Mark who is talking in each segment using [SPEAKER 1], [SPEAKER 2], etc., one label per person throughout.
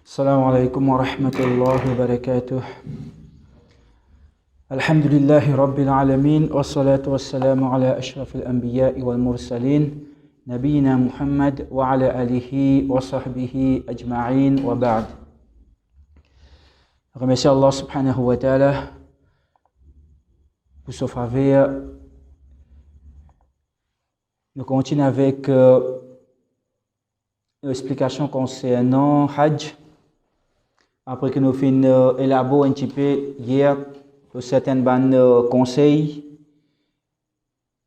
[SPEAKER 1] السلام عليكم ورحمة الله وبركاته. الحمد لله رب العالمين والصلاة والسلام على أشرف الأنبياء والمرسلين نبينا محمد وعلى آله وصحبه أجمعين وبعد. Remercie Allah subhanahu wa ta'ala pour son faveur. Nous continuons avec l'explication concernant Hajj. Après que nous finissons élaborer un petit peu hier certains conseils,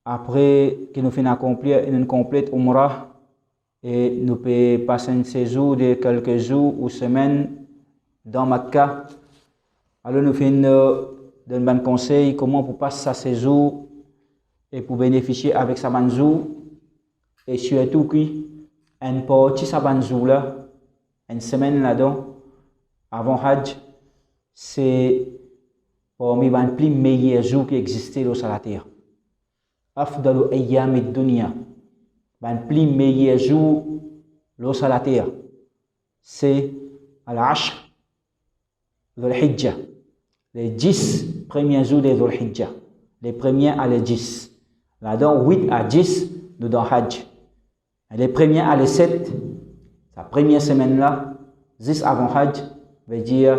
[SPEAKER 1] après que nous finissons accomplir une complète Umrah et nous pouvons passer un séjour de quelques jours ou semaines dans Makkah, alors nous finissons d'un bon conseil comment pour passer sa séjour et pour bénéficier avec sa banjour et surtout qu'une partie sa banjour là, une semaine là-dedans avant Hajj, c'est parmi les plus meilleurs jours qui existent sur la terre. Afdalu ayyamid dunya, les plus meilleurs jours sur la terre, c'est al-Ashr Dhul Hijjah, les 10 premiers jours de Dhul Hijjah, les premiers à les 10. Là-dedans, 8 à 10, nous dans Hajj. Et les premiers à les 7, la première semaine là, 10 avant Hajj, veut dire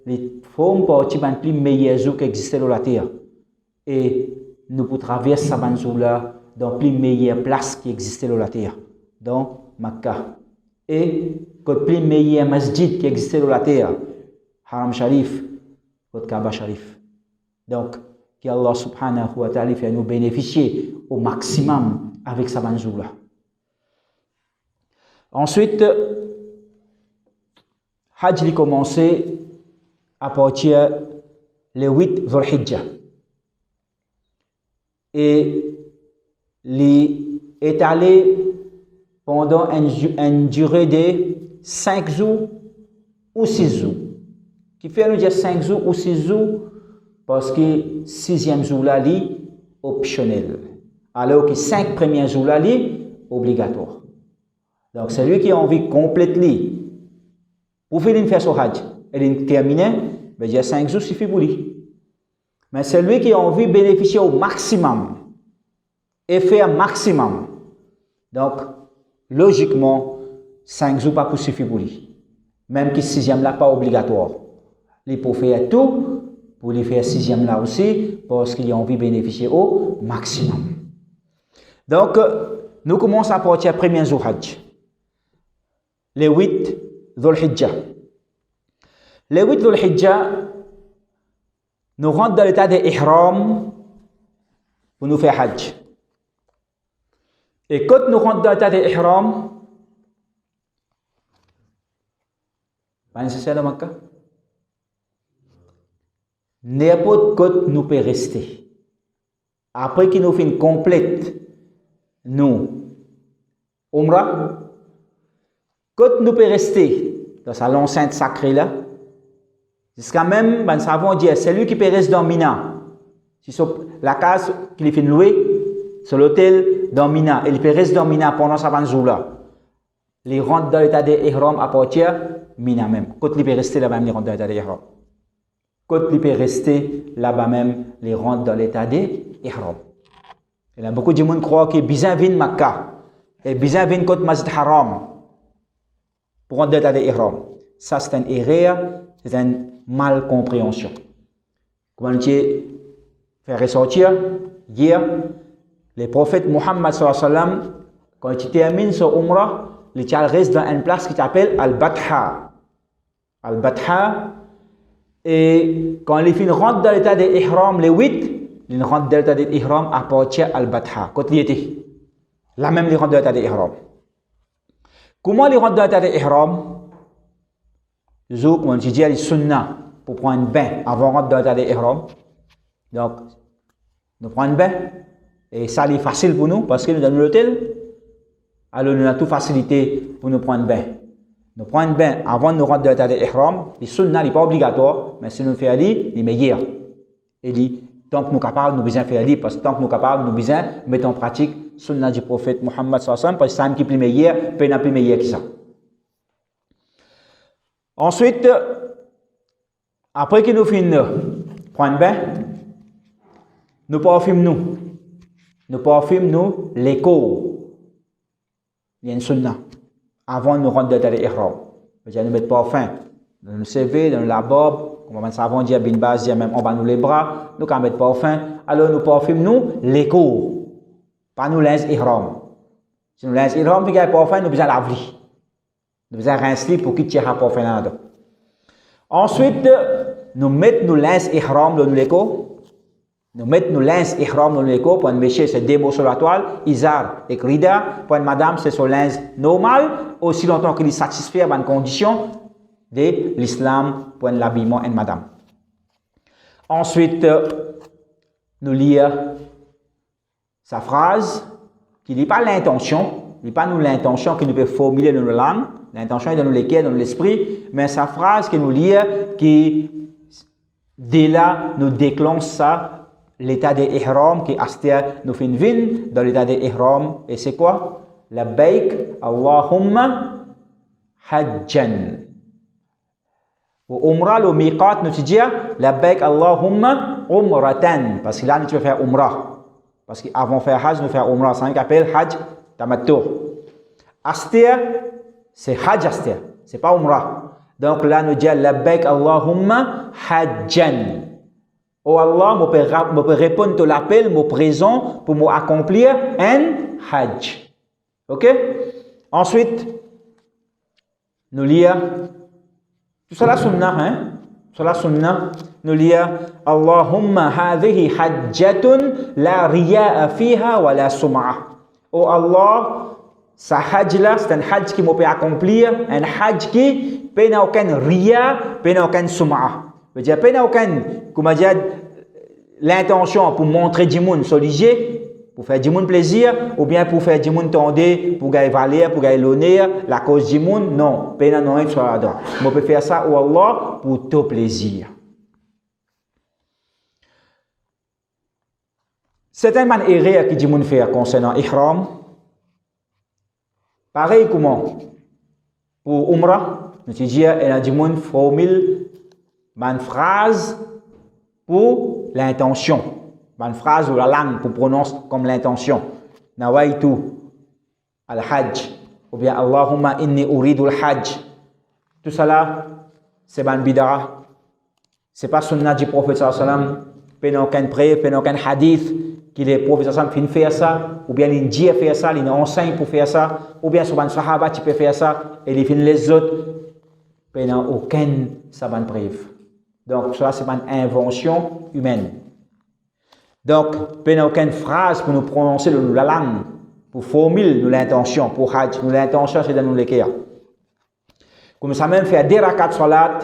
[SPEAKER 1] les formes partie des plus meilleurs jours qui existent sur la terre. Et nous pouvons traverser ces jours là dans les plus meilleures places qui existent sur la terre, dans Makkah. Et les plus meilleurs masjids qui existent sur la terre, Haram Sharif, le Kaaba Sharif. Donc, qu'Allah subhanahu wa ta'ala fait nous bénéficier au maximum avec ces jours là. Ensuite, Hajj a commencé à partir le 8 Dhul Hijjah. Et il est allé pendant une durée de 5 jours ou 6 jours. Qui fait nous dire 5 jours ou 6 jours parce que 6e jour là, est optionnel. Alors que 5 premiers jours là, est obligatoire. Donc, celui qui a envie complètement pour finir faire son Hajj et terminer, ben, il y a 5 jours suffit pour lui. Mais celui qui a envie de bénéficier au maximum et faire maximum, donc logiquement, 5 jours pas pour suffire pour lui. Même que 6e là pas obligatoire. Il peut faire tout pour lui faire 6e là aussi parce qu'il a envie de bénéficier au maximum. Donc, nous commençons à partir du premier jour Hajj. Les 8 Dhul Hijjah. Les 8 Dhul Hijjah, nous rentrons dans l'état de Ihram pour nous faire Hajj. Et quand nous rentrons dans l'état de Ihram, pas nécessaire de Makkah. N'importe quoi nous peut rester. Après qu'il nous finisse complète, nous, Umrah, quand nous peut rester dans l'enceinte sacrée là, jusqu'à même, nous savons dire, c'est lui qui peut rester dans Mina. Si la case qu'il fait louer, sur l'hôtel dans Mina, il peut rester dans Mina pendant sa jour là. Il rentre dans l'état de Ihram à partir de Mina même. Quand il peut rester là-bas, il rentre dans l'état de Ihram. Quand il peut rester là-bas même, il rentre dans l'état de Ihram. Il y a beaucoup de gens qui croient que Bizan vient de Makkah et Bizan vient de Masjid Haram pour rentrer dans l'état de Ihram. Ça, c'est une erreur, c'est une mal compréhension. Comment tu fait ressortir hier, le prophète Muhammad sallallahu alayhi wa sallam, quand il termine son Umrah, il reste dans une place qui s'appelle Al-Batha. Al-Batha, et quand il finit rentre dans l'état de Ihram, les 8, il rentre dans l'état de Ihram à partir Al-Batha. Quand il était, là même il rentre dans l'état de Ihram. Comment il rentre dans l'état de Ihram? Comme on dit, il sunnah pour prendre un bain avant de rentrer dans l'état de Ihram. Donc, nous prenons un bain. Et ça, c'est facile pour nous parce que nous sommes dans l'hôtel. Alors, nous avons toute facilité pour nous prendre un bain. Nous prenons un bain avant de nous rentrer dans l'état de Ihram. Le sunnah n'est pas obligatoire, mais si nous le faisons, il est meilleur. Il dit, tant que nous sommes capables, nous besoin faire parce que tant que nous sommes capables, nous besoin mettre en pratique sunnah du prophète Muhammad sallallahu alayhi wa sallam parce que ça qui est plus meilleur, pas plus meilleur que ça. Ensuite, après que nous finissons prendre bain, nous parfumons les corps. Il y a une sunna. Avant de nous rendre dans l'ihram. C'est-à-dire nous mettre parfum dans le CV, dans la barbe, on va mettre savon, dire bin base, dire même en bas nous les bras, nous allons mettre parfum. Alors nous parfumons les corps. Pas nous linge ihram. Si nous linge ihram, puis qu'il y a parfum, nous besoin laver. Nous besoin rincer pour qu'il y ait parfum là-dedans. Ensuite, nous mettons nos linge ihram dans les corps. Nous mettons nos linge ihram dans les corps. Pour un monsieur, c'est deux mots sur la toile, izar et rida. Pour une madame, c'est son linge normal, aussi longtemps qu'il est satisfait à une condition de l'islam pour l'habillement d'une madame. Ensuite, nous lisons sa phrase qui n'est pas l'intention, n'est pas nous l'intention que nous pouvons formuler dans nos langues, l'intention est dans nos cœurs, dans l'esprit, mais sa phrase que nous lisons qui, dès là, nous déclenche ça, l'état de ihram qui Astia nous fait une vin dans l'état de ihram. Et c'est quoi? Labbaik Allahumma hajjan. Au umrah, le miqat, nous dit Labbaik Allahumma umratan. Parce que là, nous devons faire umrah. Parce qu'avant de faire hajj, nous faisons umrah. C'est un qui appelle hajj tamattu. Astia, c'est hajj astia. C'est pas umrah. Donc là, nous disons Labbaik Allahumma hajjan. Oh Allah, je peux répondre à l'appel, mon présent pour m'accomplir un hajj. Ok? Ensuite, nous lisons, tout ça la sunnah, hein? Tout ça la sunnah, nous lisons Allahumma hadhihi hajjatun la riya'a fiha wa la sum'a. Oh Allah, sa hajj là, c'est un hajj qui me peut accomplir, un hajj qui n'a aucun riya, n'a aucun sum'a. Je veux dire, comme dit, l'intention pour montrer du monde solidier, pour faire du monde plaisir, ou bien pour faire du monde tendé, pour gagner valeur, pour gagner l'honneur, la cause du monde, non, peine non être là-dedans. On peut faire ça au Allah pour ton plaisir. Certaines manières que du monde fait concernant ihram, pareil comment pour umrah, nous disons, il y a du monde formule une phrase pour l'intention. Une phrase ou la langue pour prononcer comme l'intention. Nawaitu al-hajj. Ou bien Allahumma inni uridu al-hajj. Tout cela, c'est une bid'a. Ce n'est pas sunnah du prophète sallallahu alayhi wa sallam. Il n'y a aucun preuve, il n'y a aucun hadith que le prophète sallallahu alayhi wa sallam fait faire ça. Ou bien il dit faire ça, il enseigne pour faire ça. Ou bien sur un sahaba qui peut faire ça. Et il fait les autres. Il n'y a aucun sabban preuve. Donc, ça, c'est une invention humaine. Donc, il n'y a aucune phrase pour nous prononcer la langue, pour formuler l'intention, pour hajj. L'intention, c'est de nous l'écrire. Comme ça, même faire des rakats salat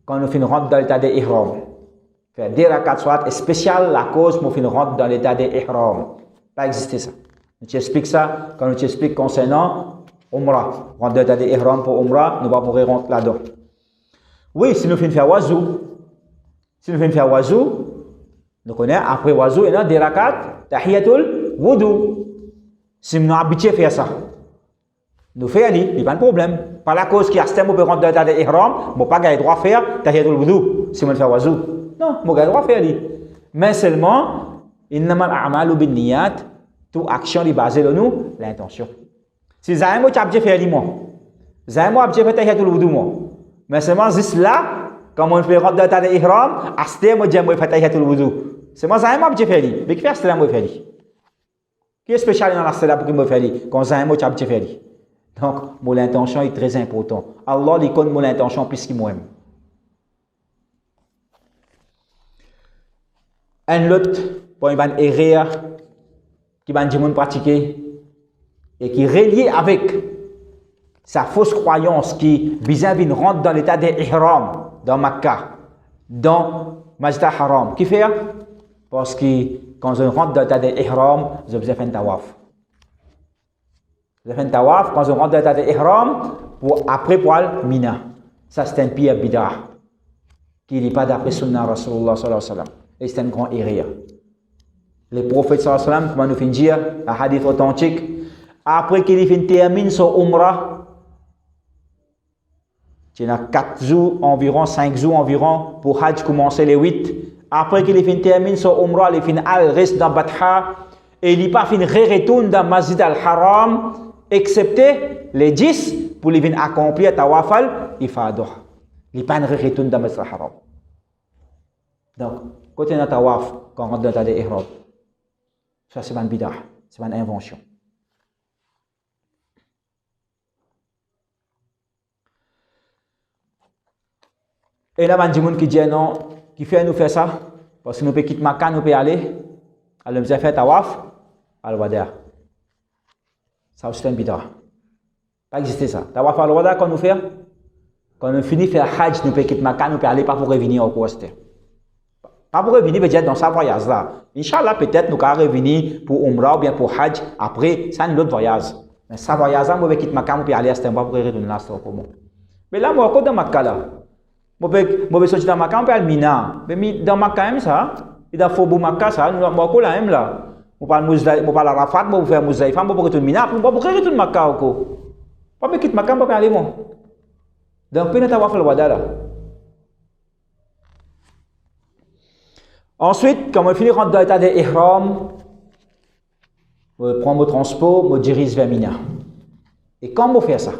[SPEAKER 1] quand nous finissons dans l'état de ihram. Faire des rakats salat est spécial la cause pour nous rentrer dans l'état de ihram. Pas exister ça. Nous t'expliquons ça quand nous t'expliquons concernant umrah. Rentrer dans l'état de ihram pour umrah, nous ne pourrons pas rentrer là-dedans. Oui, si nous faisons faire wazou, nous connaissons après wazou, il y a des rakats, tahiyatul wudu. Si nous sommes habitués à faire ça, nous faisons, il n'y a pas de problème. Par la cause qui a ce thème, on peut rentrer dans l'état de ihram, on n'a pas le droit de faire tahiyatul wudu. Si on fait wazou, non, on a le droit de faire. Mais seulement, innamal a'malu bin niyat, toute action est basée sur nous, l'intention. Si Zaïmo a habitué à faire l'imam, Zaïmo a habitué à faire tahiyatul wudu, mais seulement juste là, quand on fait rentrer dans l'état d'ihram, à ce temps, on dit que tahiyatul wudu. C'est moi, Zaïmo a fait. Mais qui fait cela, moi, fait. Qui est spécial dans la cela pour qu'il me fait quand Zaïmo a fait. Donc, mon intention est très importante. Allah, il connaît mon intention puisqu'il m'aime. Un autre, pour une erreur qui va nous pratiquer et qui est relié avec sa fausse croyance qui vis-à-vis rentre dans l'état d'ihram dans Makkah, dans Masjid al-Haram. Qui fait? Parce que quand on rentre dans l'état d'ihram, vous avez fait un tawaf. Vous avez fait un tawaf quand on rentre dans l'état d'ihram après pour Mina. Ça c'est un pire bid'ah qui n'est pas d'après Sunnah Rasulullah sallallahu alayhi wa sallam. Et c'est un grand erreur. Le prophète sallallahu alayhi wa sallam, comment nous fait dire, un hadith authentique, après qu'il termine son umrah, Tu as 4 jours environ, 5 jours environ pour Hajj commencer les 8. Après qu'il ait terminé son Umrah, il fin al reste dans Batha et il n'est pas fin retourne dans Masjid al-Haram excepté les 10 pour les venir accomplir Tawaf al-Ifadah. Il n'est pas retourne dans Masjid al-Haram. Donc, quand on a Tawaf, quand on rentre dans les Ihram, ça c'est une bid'ah, c'est une invention. Et là, il y a des gens qui disent non, qui fait nous faire ça, parce que nous pouvons quitter Makkah, nous pouvons aller, alors nous allons faire Tawaf, al-Wada. Ça aussi c'est une bid'ah. Pas exister ça. Tawaf al-Wada, quand nous faisons, quand nous finissons de faire Hajj, nous pouvons quitter Makkah, nous pouvons aller, pas pour revenir au cours. Pas pour revenir peut-être dans sa voyage là. Inch'Allah, peut-être nous allons revenir pour Umrah ou bien pour Hajj, après, c'est un autre voyage. Mais ça voyage là, nous pouvons quitter Makkah, nous pouvons aller à ce moment pour retourner là, c'est pour moi. Mais là, moi, dans Makkah là, je vais sortir dans Makkah, on peut aller Mina. Mais dans Makkah, même ça, et dans Faubourg Makkah, ça, nous avons là, même là. Je parle Arafat, je vais faire Muzdalifa, je vais retourner Mina, je vais retourner Makkah encore. Je vais quitter Makkah, je vais aller moi. Donc, je vais faire le Wada là. Ensuite, quand je finis rentrer dans l'état des Ihram, je prends mon transport, je me dirige vers Mina. Et comment je fais ça?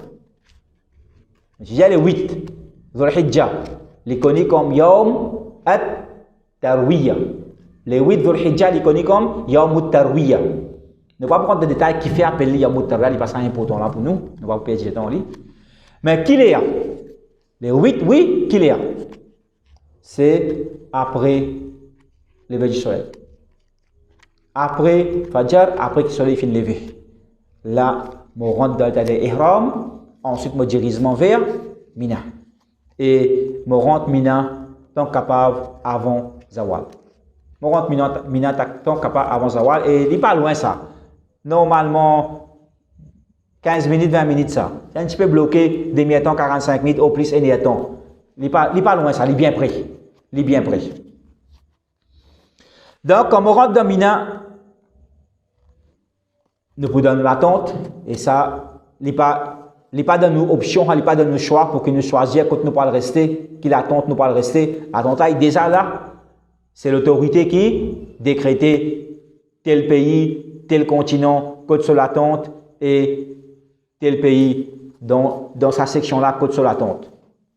[SPEAKER 1] Je dis les 8. Dhul Hijjah, les connus comme Yawm at-Tarwiyah. Les 8 Dhul Hijjah, les connus comme Yawm at-Tarwiyah. Ne pas prendre des détails qui fait appeler Yawm at-Tarwiyah, il passe important là pour nous. Ne pas perdre du temps là. Mais qui les a? Les 8, oui, qui les a? C'est après lever du soleil. Après Fajr, après que le soleil finit de lever. Là, je rentre dans l'état des Ihram, ensuite je me dirige vers Mina. Et je rentre Mina tant capable avant Zawal. Je rentre Mina tant capable avant Zawal et il n'est pas loin ça. Normalement, 15 minutes, 20 minutes ça. C'est un petit peu bloqué, demi-temps, 45 minutes au plus, et temps. Il n'est pas loin ça, il est bien prêt. Il est bien prêt. Donc, quand on rentre dans Mina, nous pouvons donner l'attente et ça, il n'est pas dans nos options, il n'est pas dans nos choix pour que nous choisissions quand nous pouvons rester, qu'il attente nous pouvons rester. L'attente est déjà là. C'est l'autorité qui décrète tel pays, tel continent, code sur l'attente et tel pays dans sa section là, code sur l'attente.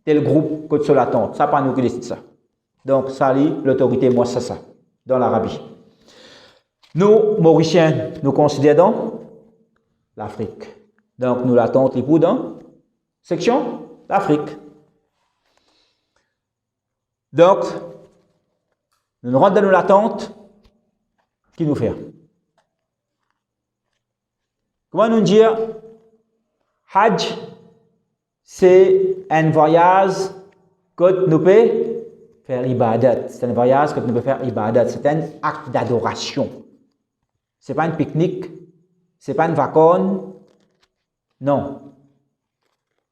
[SPEAKER 1] Tel groupe, code sur l'attente. Ça, pas nous qui décide ça. Donc, ça, l'autorité, moi, c'est ça, dans l'Arabie. Nous, Mauriciens, nous considérons l'Afrique. Donc, nous l'attendons les poules dans section l'Afrique. Donc, nous rentrons dans l'attente qui nous fait. Comment nous dire? Hajj, c'est un voyage que nous pouvons faire ibadat. C'est un voyage que nous pouvons faire ibadat. C'est un acte d'adoration. Ce n'est pas un pique-nique. Ce n'est pas une vacances. Non.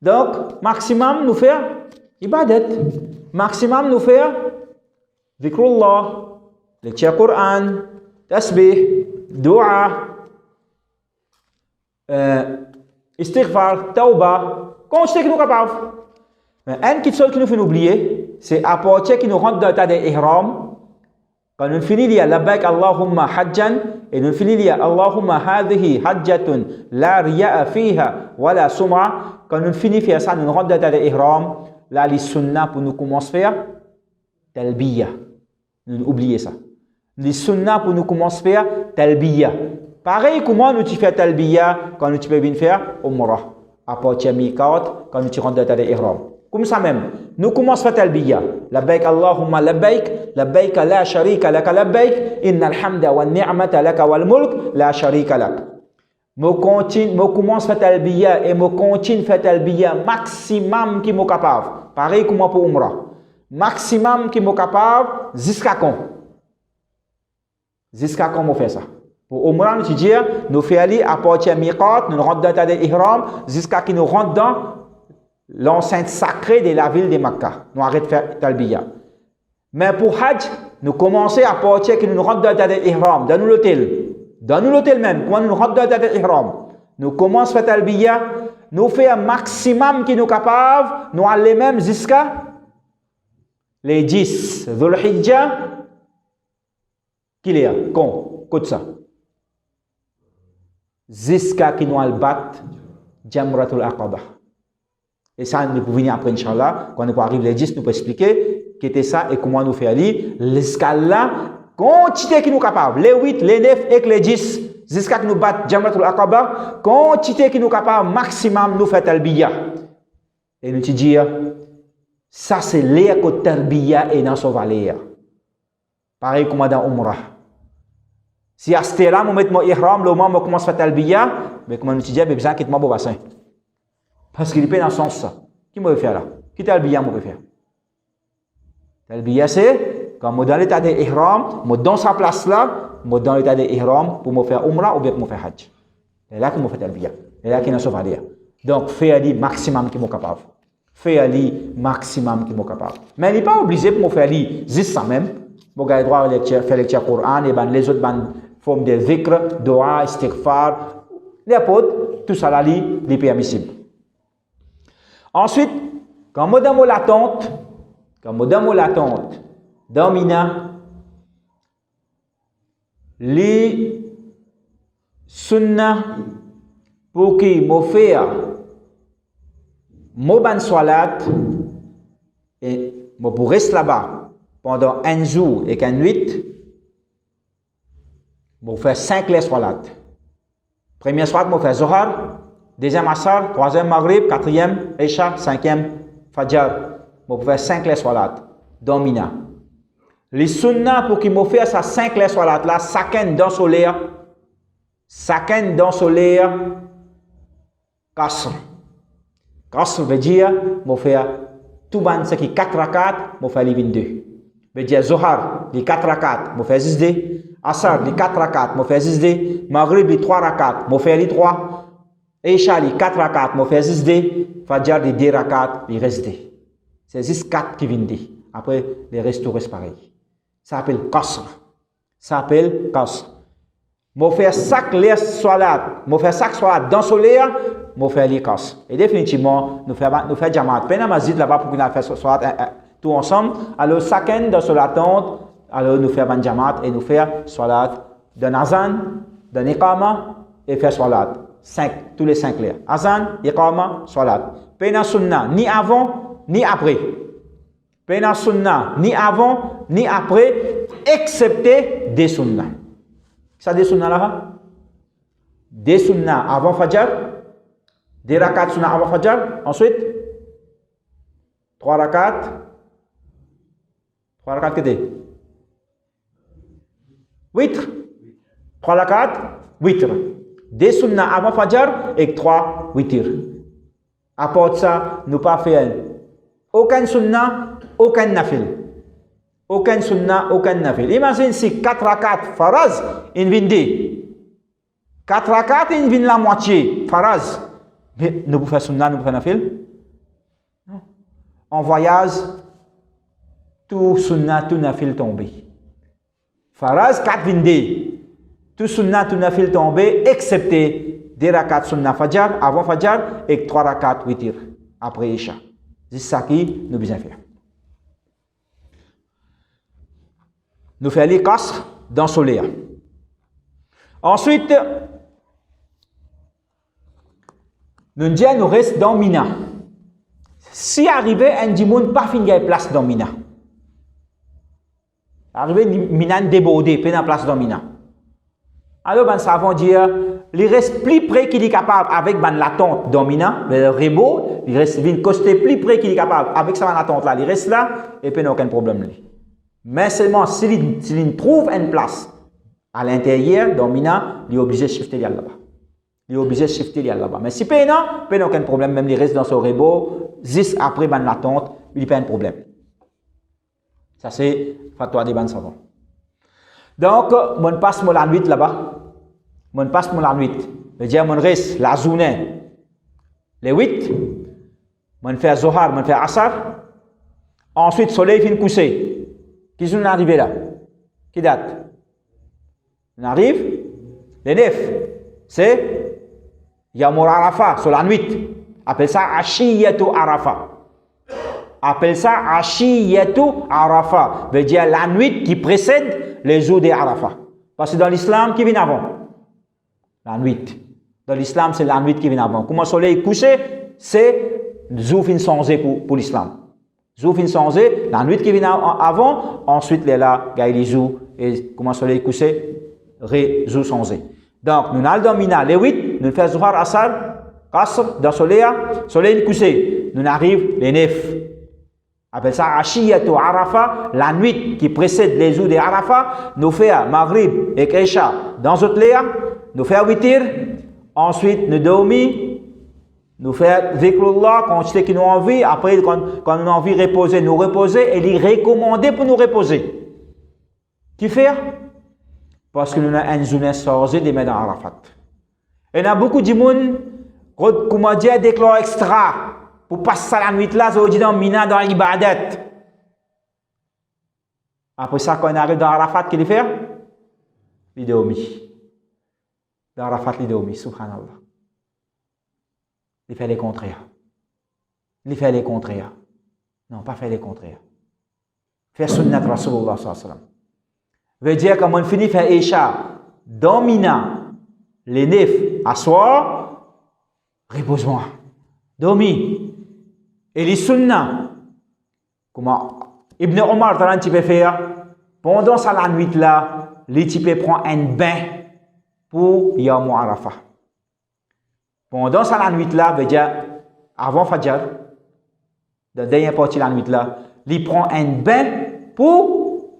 [SPEAKER 1] Donc, maximum nous faire ibadat. Maximum nous faire dhikrullah, lecture Coran, tasbih, dua, istighfar, tauba, quand c'est que nous sommes capables. Mais un qui seul qui nous fait oublier, c'est à partir qui nous rentre dans l'état des ihram. Quand nous finissons, il y a labbaik Allahumma hajjan et nous finissons, il y a Allahumma hadhihi hajjatun la riya'a fiha wa la sum'a. Quand nous finissons faire ça, nous rentrons dans l'état des ihram. Là, les sunnah pour nous commencer à faire talbiya. Nous oubliez ça. Les sunnah pour nous commencer à faire talbiya. Pareil, comment nous faisons talbiya quand nous pouvons faire umrah. À partir de miqat, quand nous rentrons dans l'état des ihram. Comme ça même, nous commençons à faire talbiya. Labbaik Allahumma labbaik, labbaik la sharika laka labbaik, innal hamda wa ni'mata laka wal mulk la sharika lak. Je commence à faire talbiya et je continue à faire talbiya maximum qui est capable. Pareil comme pour Umrah. Maximum qui est capable jusqu'à quand? Jusqu'à quand on fait ça? Pour Umrah, nous disons, nous faisons aller à partir de Miqat, nous rentrons dans les ihram jusqu'à ce que nous rentrons dans l'enceinte sacrée de la ville de Makkah. Nous arrêtons de faire talbiya. Mais pour Hajj, nous commençons à partir que nous rentrons dans les ihram, dans l'hôtel. Dans l'hôtel même, quand nous rentrons dans les ihram, nous commençons à faire talbiya nous faisons un maximum qui nous capable, nous allons les mêmes jusqu'à les 10. Dhul Hijjah, qu'il y a, côté ça. Jusqu'à qui nous allons battre Jamratul Aqaba. Et ça, nous pouvons venir après, Inch'Allah, quand nous arrivons les 10, nous pouvons expliquer qui était ça et comment nous faisons aller. L'escale là, quantité qui nous capable, les 8, les 9 et les 10, jusqu'à que nous battons Jamratul Aqaba, quantité qui nous capable, maximum, nous faisons Talbiya. Et nous te disons, ça c'est l'air que Talbiya est dans son valet. Pareil comme dans Umrah. Si à ce là, nous mettons mon ihram, le moment où on commence à faire Talbiya, mais comme nous te disons, il y a besoin de quitter mon bassin. Parce qu'il est dans ce sens. Qui me faire là? Qui Talbiya me faire? Talbiya c'est quand je suis dans l'état d'ihram, je suis dans sa place là, je suis dans l'état d'ihram pour me faire Umrah ou bien pour me faire Hajj. C'est là que je fais Talbiya. C'est là que je fais. Donc, fais le maximum qui est capable. Fais le maximum qui est capable. Mais il n'est pas obligé pour me faire juste ça même. Je vais droit à faire lecture Coran et les autres formes de zikr, dua, istighfar, les apôtres, tout ça là, c'est permissible. Ensuite, quand je suis dans l'attente, dans Mina, les sunnah pour qui me faire mon ban salat et je pour rester là-bas pendant un jour et une nuit, je faire 5 les salat. Première salat, je faire Zohar, deuxième Asar, troisième Maghrib, quatrième Isha, cinquième Fajr. Je faire 5 les salat dans Mina. Les sunnah pour qui me faire ça 5 les salat là, chacun dans soleil, Qasr. Qasr veut dire, je faire tout ban ce qui 4 rakat, je faire les 22. Veut dire Zohar, les 4 rakat, je faire 6D. Asar, les 4 rakat, je faire 6D. Maghrib, les 3 rakat, je faire les 3. Isha, les 4 rakat, je faire 6D. Fajr, les 2 rakat, les restés. C'est juste 4 qui viennent. Après, les restes restent pareil. Ça s'appelle Qasr. Je fais chaque salat, dans le soleil, je fais les Qasr. Et définitivement, nous faisons Jamaat. Pendant ma zid là-bas pour qu'on fasse salat tout ensemble. Alors, chacun dans son attente, alors nous faisons Jamaat et nous faisons salat d'un azan, d'un iqama et faire salat. Tous les 5 l'air. Azan, iqama, salat. Pendant sunnah, ni avant, ni après. Pendant sunnah, ni avant, ni après, excepté des sunnah. Ça des sunnah là? Des sunnah avant Fajr, des rakats sunnah avant Fajr, ensuite 3 rakats que des 8 3 rakats, 8 des sunnah avant Fajr et 3 witr. À part de ça, nous pas faire aucun sunnah, aucun nafil. Aucun sunnah, aucun nafil. Imagine si 4 rakats faraz, il vient 4 rakats, il vient la moitié faraz. Mais nous pouvons faire sunnah, nous pouvons faire nafil? Non. En voyage, tout sunnah, tout nafil tombé. Faraz, 4 vient tout sunnah, tout nafil tombé, excepté des rakats sunnah Fajr, avant Fajr, et 3 rakats witr, après Isha. C'est ça qui nous besoin faire. Nous faisons les Qasr dans le soleil. Ensuite, nous disons nous restons dans Mina. Si arrivé un dimanche pas fini de place dans Mina. Arrivé Mina débordé, pas de place dans Mina. Alors ben ça va dire il reste plus près qu'il est capable avec ben l'attente dans Mina, le rebo, il reste vient coster plus près qu'il est capable avec sa attente là, il reste là et puis n'a aucun problème. Mais seulement s'il trouve une place à l'intérieur, dans Mina, il est obligé de shifter là-bas. Mais si il n'a aucun problème, même il reste dans son rebo, juste après l'attente, il n'y a pas de problème. Ça c'est fatwa des ban savants. Donc, on passe la nuit là-bas. On passe la nuit. C'est-à-dire, on reste la journée, les 8, on fait Zohar, on fait Asar. Ensuite, le soleil finit coucher. Qui est arrivé là? Qui date? On arrive, les 9. C'est Yamour Arafat, sur la nuit. Appelle ça Ashiyatu Arafah. Appelle ça Ashiyatu Arafah. Veut dire la nuit qui précède les jours des Arafah. Parce que dans l'islam, qui vient avant? La nuit. Dans l'islam, c'est la nuit qui vient avant. Comment le soleil couché, c'est Zoufin Sanzé pour l'islam. Zoufin Sanzé, la nuit qui vient avant, ensuite les là, les zou, et comment le soleil couché, Zou Sanzé. Donc, nous allons dans Mina, les 8, nous faisons Zuhar, Asar, Qasr, dans le soleil couché. Nous arrivons les 9. Appelle ça Ashiyatu Arafah, la nuit qui précède les jours des Arafah. Nous faisons Maghrib et Isha dans notre léa. Nous faisons Witir. Ensuite, nous dormons. Nous faisons Zikrullah quand c'est qui nous envie. Après, quand nous avons envie de reposer, nous reposer. Et il est recommandé pour nous reposer. Qui fait? Parce que nous avons une journée sortie de mettre dans Arafat. Et il y a beaucoup de monde comment dire, déclare extra. Pour passer la nuit là, ça veut dire dans Mina, dans l'Ibadat. Après ça, quand on arrive dans Arafat, qu'est-ce qu'il fait? Il dormit. Dans Arafat, il dormit, subhanallah. Il fait les contraires. Il fait les contraires. Non, pas faire les contraires. Faire sunnat Rasulullah sallallahu alayhi wa sallam. Veut dire quand on finit faire Isha, dans Mina, les 9 à soir, repose-moi. Dormi. Et les sunnah, comment Ibn Omar, tu peux faire, pendant ça la nuit là, les types prend un bain pour Yawm Arafah. Pendant ça la nuit là, veut dire, avant Fajr, de la dernière partie de la nuit là, il prend un bain pour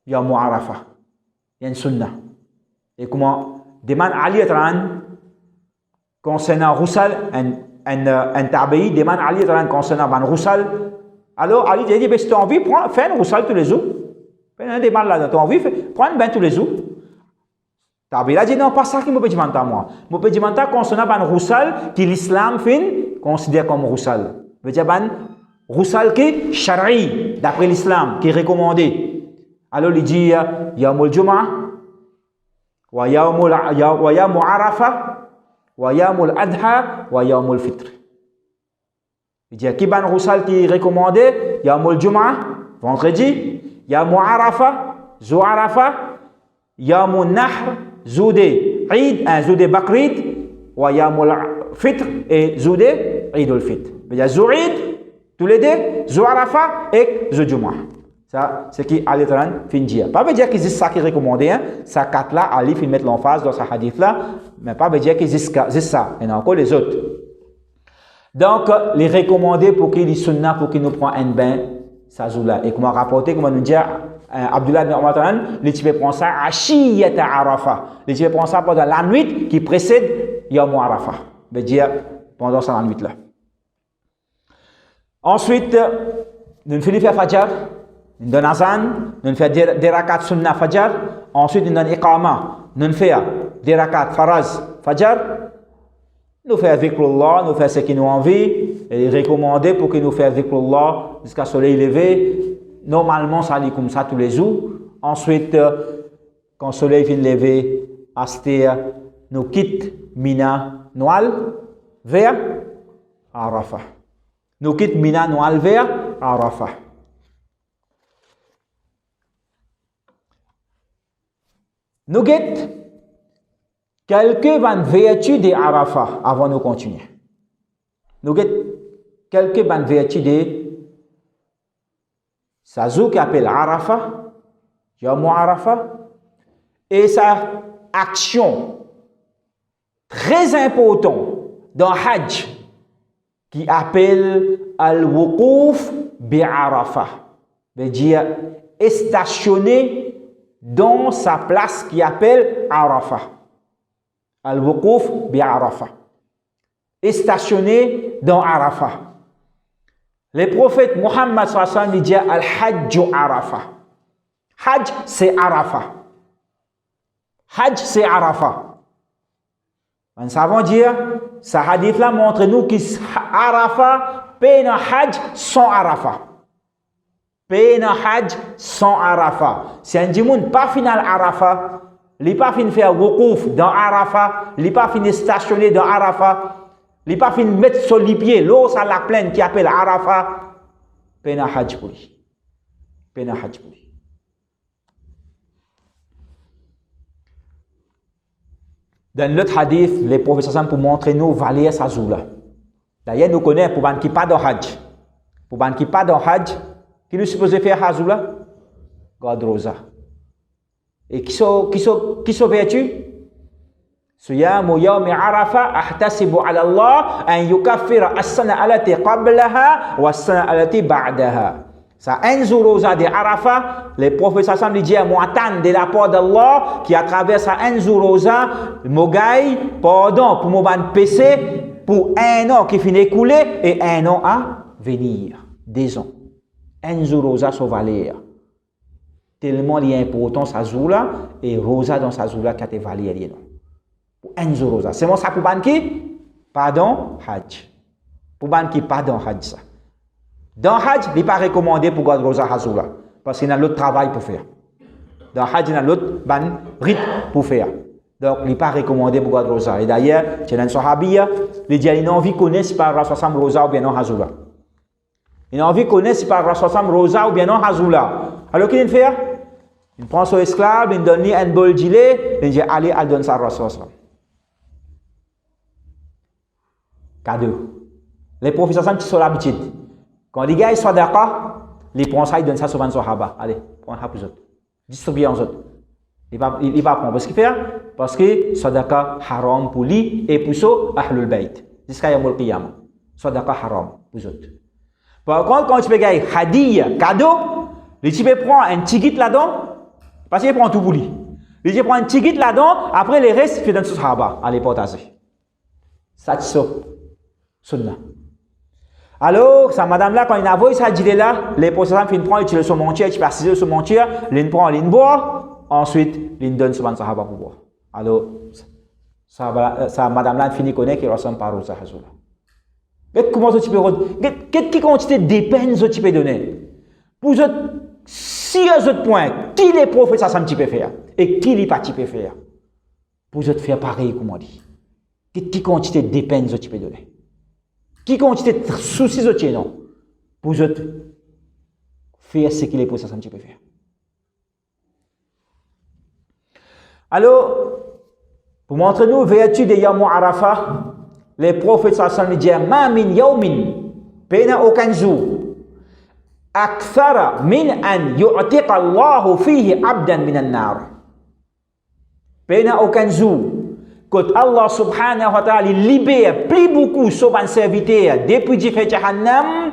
[SPEAKER 1] Yawm Arafah. Il y a une sunnah. Et comment demande Ali concernant Roussal, un tabi'i demande à Ali concernant Ban Roussal. Alors Ali dit, si tu as envie, fais un Roussal tous les jours. Fais un demande là, tu as envie, prends un bain tous les jours. Tabi'i a dit, non, pas ça qui me peut dire moi. Je peux dire concernant Ban Roussal, qui l'islam considère comme Roussal. Je veux dire Ban Roussal qui est shari, d'après l'islam, qui est recommandé. Alors il dit, Yawmul Jum'ah, wa Yawmul Arafah, wa Yawmul Adha wa Yawmul Fitr. Il dit qui ban Roussal qui est recommandé, Yawmul Jum'ah, vendredi, Yawmul Arafah, Zou Arafah, Yawmul Nahr, Zoudé Eid, Zoudé Bakrid, wa Yawmul Fitr et Zoudé Eidul Fitr. Il y a Zou Eid, tous les deux, Zou Arafah et Zou Jum'ah. Ça, c'est qui Ali fin dire. Pas veut dire que c'est ça qui est recommandé. Hein? Ça quatre là, Ali fin mettre l'emphase dans sa hadith là, mais pas veut dire que c'est ça. Il y en a encore les autres. Donc, les recommandés pour qu'il y sunna, pour qu'il nous prend un bain, ça joue là. Et comment rapporter, comment nous dit Abdullah ibn Umar, les types prennent ça Ashiyata Arafah. Les types prennent ça pendant la nuit qui précède Yawm Arafah. Veut dire pendant ça la nuit là. Ensuite, nous finissons faire Fajr. Nous donnons azan, nous faisons des rakats sunnah fajr, ensuite nous donnons iqama, nous faisons des rakats faraz fajr, nous faisons zikrullah, nous faisons ce qui nous envie, et recommandé pour que nous fassions zikrullah jusqu'à le soleil levé. Normalement, ça lit comme ça tous les jours. Ensuite, quand le soleil vient lever, nous quittons Mina, Noal, vers Arafah. Nous quittons Mina, Noal, vers Arafah. Nous guettons quelques bonnes vertus de Arafah avant de continuer. Nous guettons quelques bonnes vertus de Sazou qui appelle Arafah, Yawm Arafah, et sa action très importante dans Hajj qui appelle Al-Wuquf bi-Arafah, veut dire stationner dans sa place qui appelle Arafah. Al-Wuquf bi-Arafah. Et stationné dans Arafah. Le prophète Muhammad sallallahu alayhi wa sallam dit Al-Hajj Arafah. Hajj c'est Arafah. Hajj c'est Arafah. Nous savons dire, ce hadith là montre nous que Arafah paye un Hajj sans Arafah. Paye un Hajj sans Arafah. Si un dimoun pas final Arafah, il n'est pas fini faire Wuquf dans Arafah, il n'est pas fini stationner dans Arafah, Il pas fin mettre sur les pieds, l'eau ça la plaine qui appelle Arafat, pena hajj pour lui. Pena hajj pour lui. Dans l'autre hadith, les prophètes pour montrer nous valer sa zoula. D'ailleurs, nous connaissons pour les qui pas dans hajj. Pour les qui pas dans hajj, qui nous supposé faire hazoula? God rosa. Et qui sont vertus? Siyamu yawmi Arafa ahtasibu ala Allah an yukaffira as-sana allati qablaha wa as-sana allati ba'daha. Ça un jour rosa de Arafa, les prophètes s'assemblent disent moi attendre de la part d'Allah qui à travers ça un jour rosa, mogaï pardon pour mon péché pour un an qui finit écoulé et un an à venir. 10 ans. Un jour rosa sur valeur. Tellement il est important sa zoula et rosa dans sa zoula qui a été valeur. Un jour rosa. C'est mon ça pour ban qui? Pardon, hajj. Pour ban qui pardon, hajj ça. Dans hajj, il n'est pas recommandé pour garder rosa hazoula. Parce qu'il y a l'autre travail pour faire. Dans hajj, il y a l'autre ban rite pour faire. Donc, il n'est pas recommandé pour garder rosa. Et d'ailleurs, c'est un sahabiya, il dit il a envie de connaître si par Rasul rosa ou bien non hazoula. Il a envie de connaître si par Rasul rosa ou bien non hazoula. Alors, qu'est-ce qu'il fait? Il prend son esclave, il donne un bol gilet, il dit allez, il donne ça à Rasul. Cadeau. Les professeurs qui sont l'habitude. Quand les gars sont d'accord, les prennent ça, ils donnent ça souvent aux sahaba. Allez, prends ça pour eux autres. Distribuez aux autres. Il va prendre. Parce qu'il fait, parce que sadaqa haram pour lui et pour ceux ahlul bayt. Jusqu'à yawmul qiyamah. Sadaqa haram pour eux autres. Par contre, quand tu peux gagner hadiya, cadeau, tu peux prendre un tigit là-dedans, parce qu'il prend tout pour lui. Tu prend un tigit là-dedans, après les restes, tu donnes aux sahaba. Allez, partager. Ça, c'est ça. Sunnah. Alors, ça, madame là, quand il a envoyé ça, dit là, les processeurs finissent prendre, ils son montier, ils passent sur montier, ils prennent, ils boivent, ensuite, ils donnent souvent sahaba pour boire. Alors, ça, madame là, finit connaître qu'il ressemble pas à Hazoula. Comment tu peux quelle quantité de dépenses tu peux donner? Pour autres, si autres points, qui les prophètes ça tu peux faire? Et qui les pas tu peux faire? Pour autres, faire pareil, comme on dit. Quelle quantité de dépenses tu peux donner? Qui quantité de soucis au tien non pour autres faire ce qu'il est pour ça un petit peu faire. Alors pour montrer nous vertu de Yawm Arafah, les prophètes sallallahu disent ma min yawmin pena aucun jour akthara min an yu'tiqa Allah fihi abdan min an-nar. Pena aucun jour quand Allah subhanahu wa ta'ala libère plus beaucoup son serviteur depuis du fait Jahannam,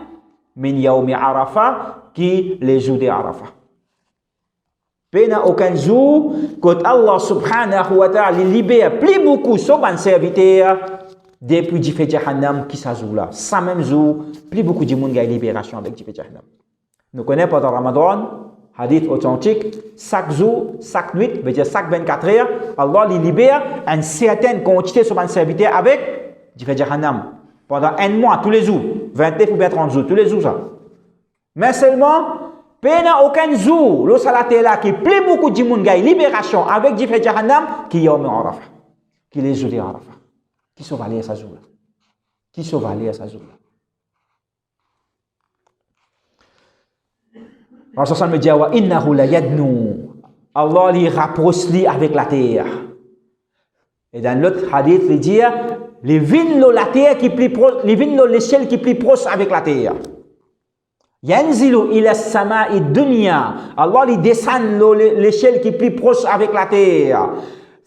[SPEAKER 1] min yawmi Arafah, qui les jours de Arafah. Pena aucun jour, quand Allah subhanahu wa ta'ala libère plus beaucoup son serviteur depuis du fait Jahannam, qui s'ajoute là. Ça même jour, plus beaucoup de monde a libération avec du fait Jahannam. Nous connaissons pendant Ramadan, hadith authentique, chaque jour, chaque nuit, veut dire chaque 24 heures, Allah lui libère une certaine quantité sur un serviteur avec du fait Jahannam. Pendant un mois, tous les jours, 29 ou bien 30 jours, tous les jours ça. Mais seulement, pendant aucun jour, le salat est là, qui plus beaucoup de monde a libération avec du fait Jahannam, qui y a au Arafah, qui les jours de Arafah. Qui sont valés à sa jour là? Qui sont valés à sa jour là? Rasul me dit wa innahu la yadnu. Allah li rapproche li avec la terre. Et dans l'autre hadith, il dit les vignes la terre qui plus proche, les vignes l'échelle qui plus proche avec la terre. Yanzilu ila as-sama'i dunya. Allah li descend l'échelle qui plus proche avec la terre.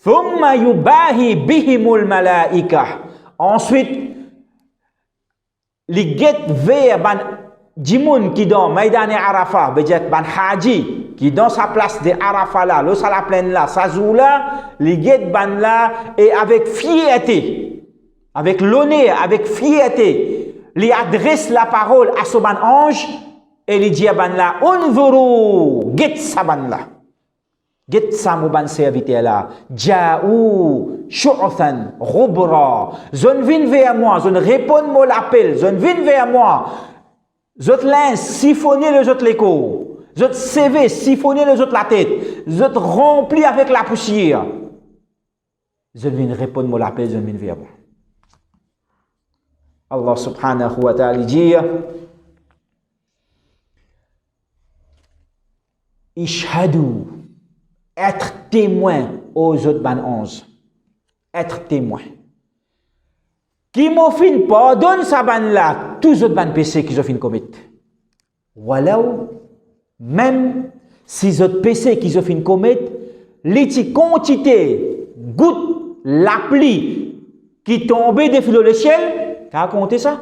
[SPEAKER 1] Thumma yubahi bihimul malaika. Ensuite, les guettes vers Djimoun qui dans Maïdan et Arafah, veut-dire ban Haji, qui dans sa place de Arafah là, le sala pleine là, sa zou là, les guettes ban là, et avec fierté, avec l'honneur, avec fierté, lui adresse la parole à ce ban ange, et lui dit ban là, unzuru, guette sa ban là. Guette sa mouban serviteur là, Ja'ou, Shu'than, Rubra, zone vin vers moi, zone réponds-moi l'appel, zone vin vers moi. Zot lins, siphonner les autres l'écho. Zot CV, siphonner les autres la tête. Zot rempli avec la poussière. Zot viens répondre moi l'appel, zot viens vers moi. Allah subhanahu wa ta'ala dit Ishhadu, être témoin aux autres ban 11. Être témoin. Qui m'ont fin pardonne sa ban là, tous les autres ban péchés qu'ils ont fin commettre. Voilà, même si les autres péchés qu'ils ont fin commettre, les quantité goutte la pluie qui tombait des fils de l'échelle, t'as compté ça?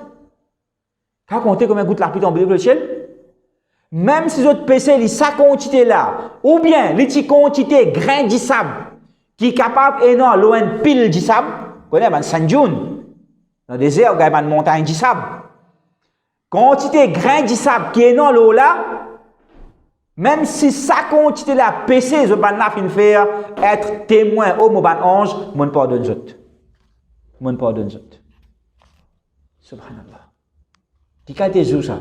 [SPEAKER 1] T'as compté combien goutte la pluie tombée de l'échelle? Même si les autres péchés, sa quantité là, ou bien les quantité grain de sable qui est capable et non loin pile de sable, vous connaissez, man Sanjoun, dans le désert, il y a une montagne de sable. Quantité grain de sable qui est non l'eau là, même si sa quantité là, péché, je ban la fin faire être témoin au mot ban ange, mon pardonne autres. Mon pardonne autres. Subhanallah. Qui a été ça?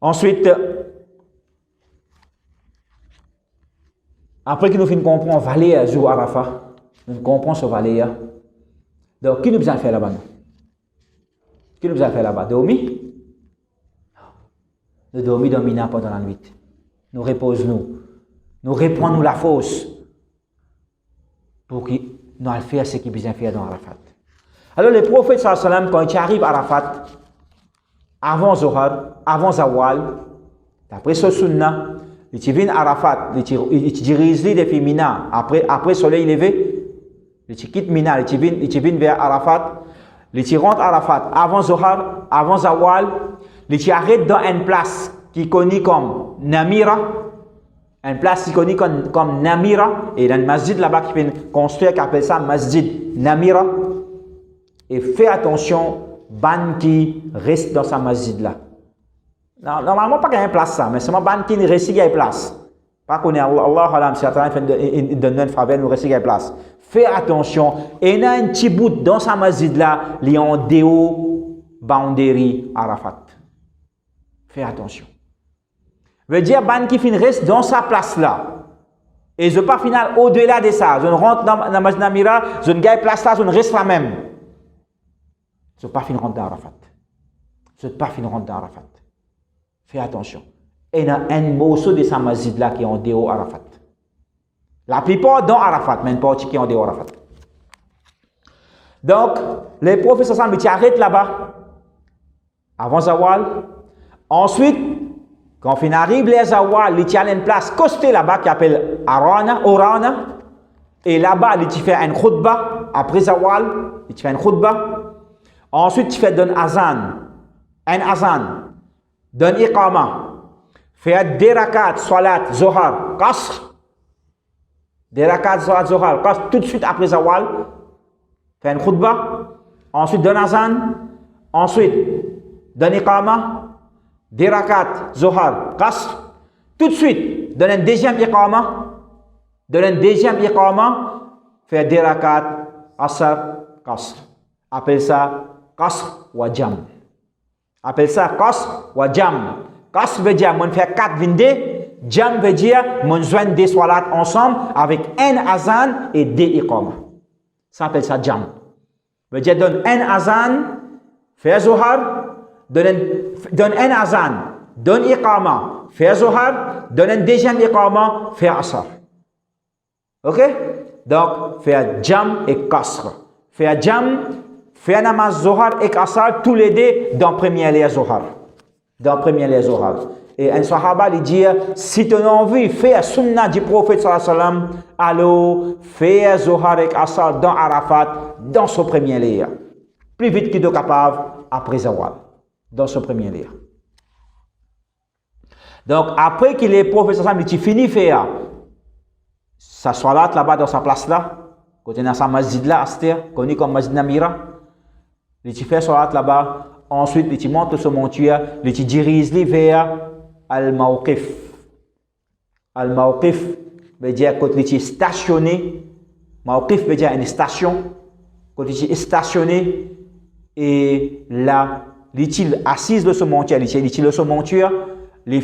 [SPEAKER 1] Ensuite, après que nous finissons de comprendre la vallée de Arafat, nous comprenons ce vallée. Donc, qui nous a fait là-bas? Qui nous a fait là-bas? Dormir? Nous dormir dans Mina pendant la nuit. Nous reposons-nous. Nous reprenons la force pour que nous allions faire ce qu'il besoin faire dans Arafat. Alors, le prophète sallallahu alayhi wa sallam, quand il arrive à Arafat, avant Zohar, avant Zawal, après ce sunna, il vient à Arafat, il dirige depuis Mina, après le soleil levé, il quitte Mina, il vient vers Arafat, il rentre à Arafat avant Zohar, avant Zawal, il arrête dans une place qui est connue comme Namira, une place qui est connue comme Namira, et il y a un masjid là-bas qui est construit, qui appelle ça Masjid Namira, et fais attention, ban qui reste dans sa masjid là. Normalement, pas qu'il y ait une place ça, mais seulement ban qui reste qu'il y ait une place. Pas qu'on est Allah alam, c'est en train de donner une faveur, nous reste qu'il y ait une place. Fais attention, et il y a un petit bout dans sa masjid là, il y a un déo boundary Arafat. Fais attention. Veut dire ban qui reste dans sa place là. Et je ne pas finir au-delà de ça. Je ne rentre dans la masjid Namira, je ne gagne place là, je ne reste la même. Je ne pas finir dans Arafat. Je ne pas finir dans Arafat. Fais attention. Et il y a un morceau de sa masjid là qui est en dehors Arafat. La plupart dans Arafat, mais une partie qui est en dehors Arafat. Donc, les professeurs sallam ils arrêtent là-bas, avant Zawal. Ensuite, quand on arrive les Zawal, ils tiennent une place costée là-bas qui s'appelle Orana. Et là-bas, ils font une khutbah. Après Zawal, ils font une khutbah. Ensuite, tu fais d'un azan, d'un iqama, fais des rakats, salat, zohar, qasr, des rakats, salat, zohar, qasr, tout de suite après Zawal, fais une khutbah, ensuite d'un azan, ensuite d'un iqama, des rakats, zohar, qasr, tout de suite, donne un deuxième iqama, fais des rakats, asr, qasr. Appelle ça Qasr wa Jam. Appelle ça Qasr wa Jam. Qasr veut dire, on fait 4 vindés. Jam veut dire, on joint des salats ensemble avec un azan et des iqama. Ça appelle ça Jam. Veut dire, donne un azan, fais Zohar, donne un azan, donne iqama, fais Zohar, donne un deuxième iqama, fais Asr. Ok? Donc, fais Jam et Qasr. Fais Jam, fais namaz Zohar et Asr, tous les deux dans premier les Zohar. Dans premier les Zohar. Et un sahaba lui dit, si tu as envie, fais sunna du prophète sallallahu alayhi wa sallam, alors fais Zohar et Asr dans Arafat, dans ce premier lieu. Plus vite qu'il est capable, après Zawal, dans ce premier lieu. Donc, après qu'il est prophète sallallahu alayhi wa sallam, il finit de faire sa salat là-bas dans sa place là, côté dans sa masjid là, Astir, connu comme Masjid Namira. Il fait salat là-bas, ensuite il monte sur monture, il dirige vers Al-Mawqif. Al-Mawqif veut dire quand il est stationné. Mawqif veut dire une station. Quand il est stationné, et là, il est assis sur son monture, il est sur son monture, il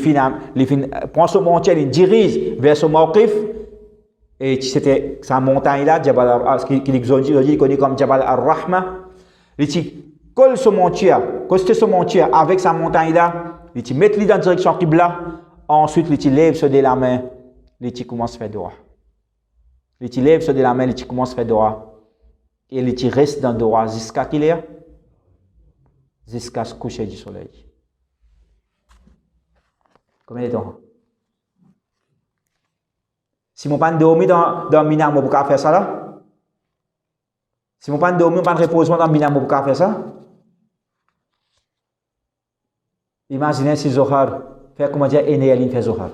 [SPEAKER 1] prend son monture, il dirige vers son Mawqif. Et c'était sa montagne-là, Jabal, qui connu comme Jabal al-Rahma. Il dit, colle ce montier avec sa montagne-là, il dit, mets-le dans la direction Qibla. Ensuite, il dit, lève de la main, il dit, commence à faire droit. Il dit, lève de la main, il dit, commence à faire droit. Et il dit, reste dans le droit jusqu'à qu'il est, jusqu'à ce coucher du soleil. Combien de temps? Si je ne pas dormir dans Mina, je peux faire ça là? Si je ne pas dormir, je ne pas reposer dans Mina, je peux faire ça? Imaginez si Zohar, fait comment dire, Ene, il fait Zohar.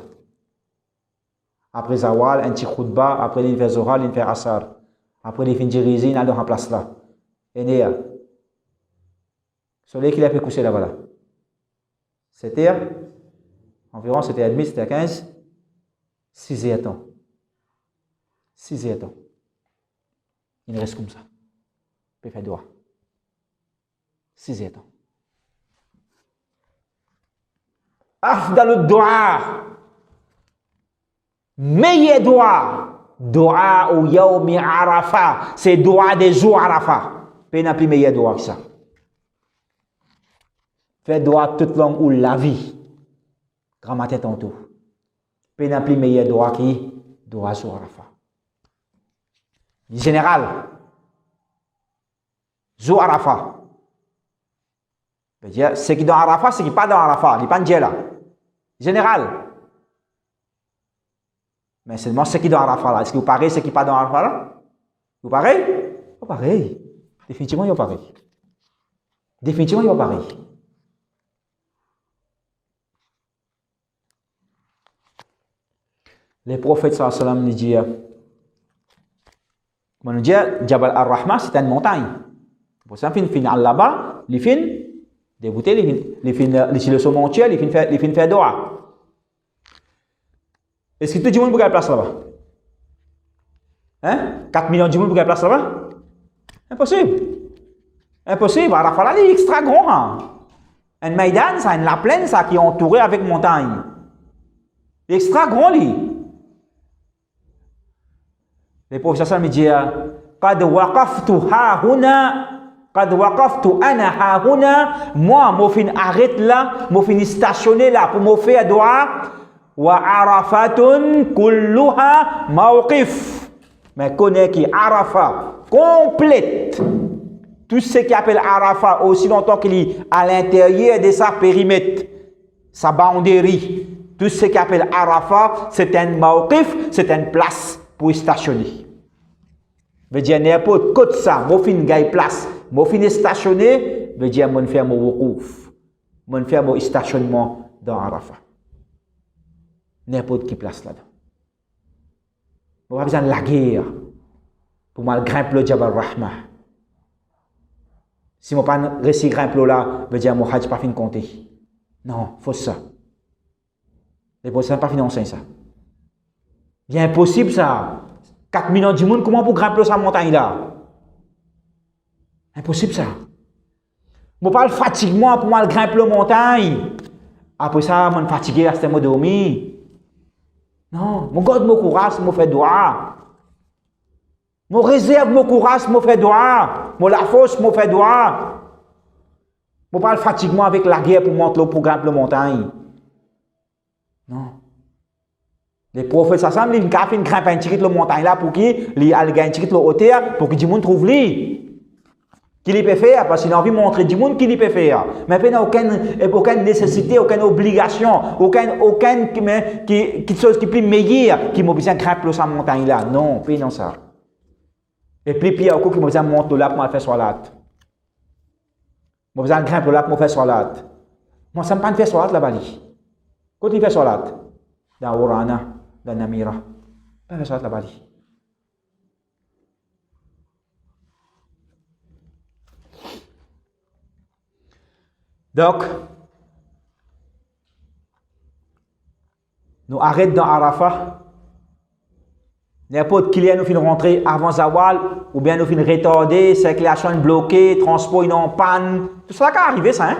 [SPEAKER 1] Après Zawal, un petit khutba, après il fait Zohar, il fait Asar. Après il fait Djirizi, il a dans la place là. Ene, le soleil qu'il a fait coucher là-bas là. C'était environ, c'était à demi, c'était à 15, 6 heures temps. 6 heures temps. Il reste comme ça. Il peut faire droit. 6 heures temps. Afdal doa. Meilleur doa au Yaomi Arafa. C'est doa des jours Arafa. Il n'y a plus meilleur doa que ça. Faire doa toute longue ou la vie. Grammaire tantôt. Il n'y a plus meilleur doa qui doa sur Arafa. Général. Zou Arafa. Ce qui est dans Arafa, ce qui n'est pas dans Arafa. Il n'est pas en là. Général. Mais seulement ce qui est dans Arafa là. Est-ce que vous parlez ce qui n'est pas dans Arafa là? Vous parlez? Pas pareil. Définitivement, il y a pareil. Définitivement, il y a pareil. Les prophètes sallallahu alayhi wa sallam nous disent, on nous dit, Jabal al-Rahma, c'est une montagne. Pour ça, il finit là-bas, il finit débuter, il finit sur le sommet, il finit faire doa. Est-ce que tout le monde peut gagner place là-bas? Hein? 4 millions de monde peut gagner place là-bas? Impossible. Impossible. Arafat, il est extra grand. Hein? Un Maïdan, ça, la plaine, ça, qui est entouré avec montagne. Il est extra grand, lui. Les professeurs me disent, قد وقفت ها هنا قد وقفت أنا ها هنا moi je fin arrête là je fin stationner là pour me faire doa wa arafatun kulluha mawqif mais connaît qui Arafat complète tout ce qui appelle Arafat aussi longtemps qu'il est à l'intérieur de sa périmètre sa boundary tout ce qui appelle Arafat c'est un mawqif c'est une place pour stationner. Veut dire n'importe côté ça, moi fin gagne place, moi fin stationner, veut dire moi faire mon wuqouf, moi faire mon stationnement dans Arafat. N'importe qui place là-dedans. On pas besoin de la guerre pour moi grimper le Jabal Rahma. Si moi pas réussi grimper là, veut dire mon hajj pas fin compter. Non, faut ça. Les personnes pas financer ça. Bien impossible ça. 4 millions de monde, comment pour grimper sa montagne là? Impossible ça. Je parle fatiguement pour moi grimper la montagne. Après ça, je suis fatigué, je suis dormir. Non, je garde mon courage, je fais droit. Je réserve mon courage, je fais droit. Je la force, je fais droit. Je parle fatiguement avec la guerre pour monter pour grimper la montagne. Non. Les prophètes s'assemblent, ils ont grimpé un petit peu la montagne là pour qu'ils aient un petit peu la hauteur pour que du monde trouve lui. Qu'il peut faire, parce qu'il a envie de montrer du monde qu'il peut faire. Mais il n'y a aucune nécessité, aucune obligation, aucune chose qui est plus meilleure qui m'a besoin de grimper cette montagne là. Non, pas dans ça. Et puis, il y a encore qui m'a besoin de monter là pour faire salat. M'a besoin de grimper là pour faire salat. Moi, ça ne pas faire salat là-bas. Quand il fait salat, dans Orana, dans Namira, pas faire salat là-bas. Donc, nous arrêtons dans Arafat. N'importe qui nous fait rentrer avant Zawal, ou bien nous fait retarder, circulation bloquée, transport en panne. Tout ça qui est arrivé, ça. Hein?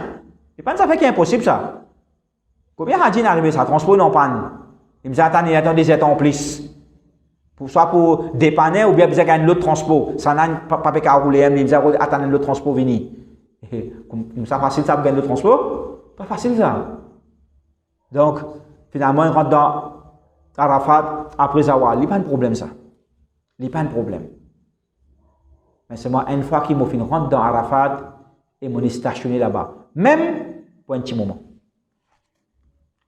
[SPEAKER 1] Et pas ça fait qu'il est impossible, ça. Combien de gens arrivé ça? Transport en panne. Ils me disent, attendez des heures en plus. Soit pour dépanner ou bien besoin d'un autre transport. Ça n'a pas qu'à rouler, mais besoin d'attendre l'autre transport venir. Comme ça, facile ça pour gagner le transport? Pas facile ça. Donc, finalement, il rentre dans Arafat après avoir. Il n'y a pas de problème ça. Il n'y a pas de problème. Mais c'est moi, une fois qu'il m'a fait rentrer dans Arafat, et m'ont stationné là-bas. Même pour un petit moment.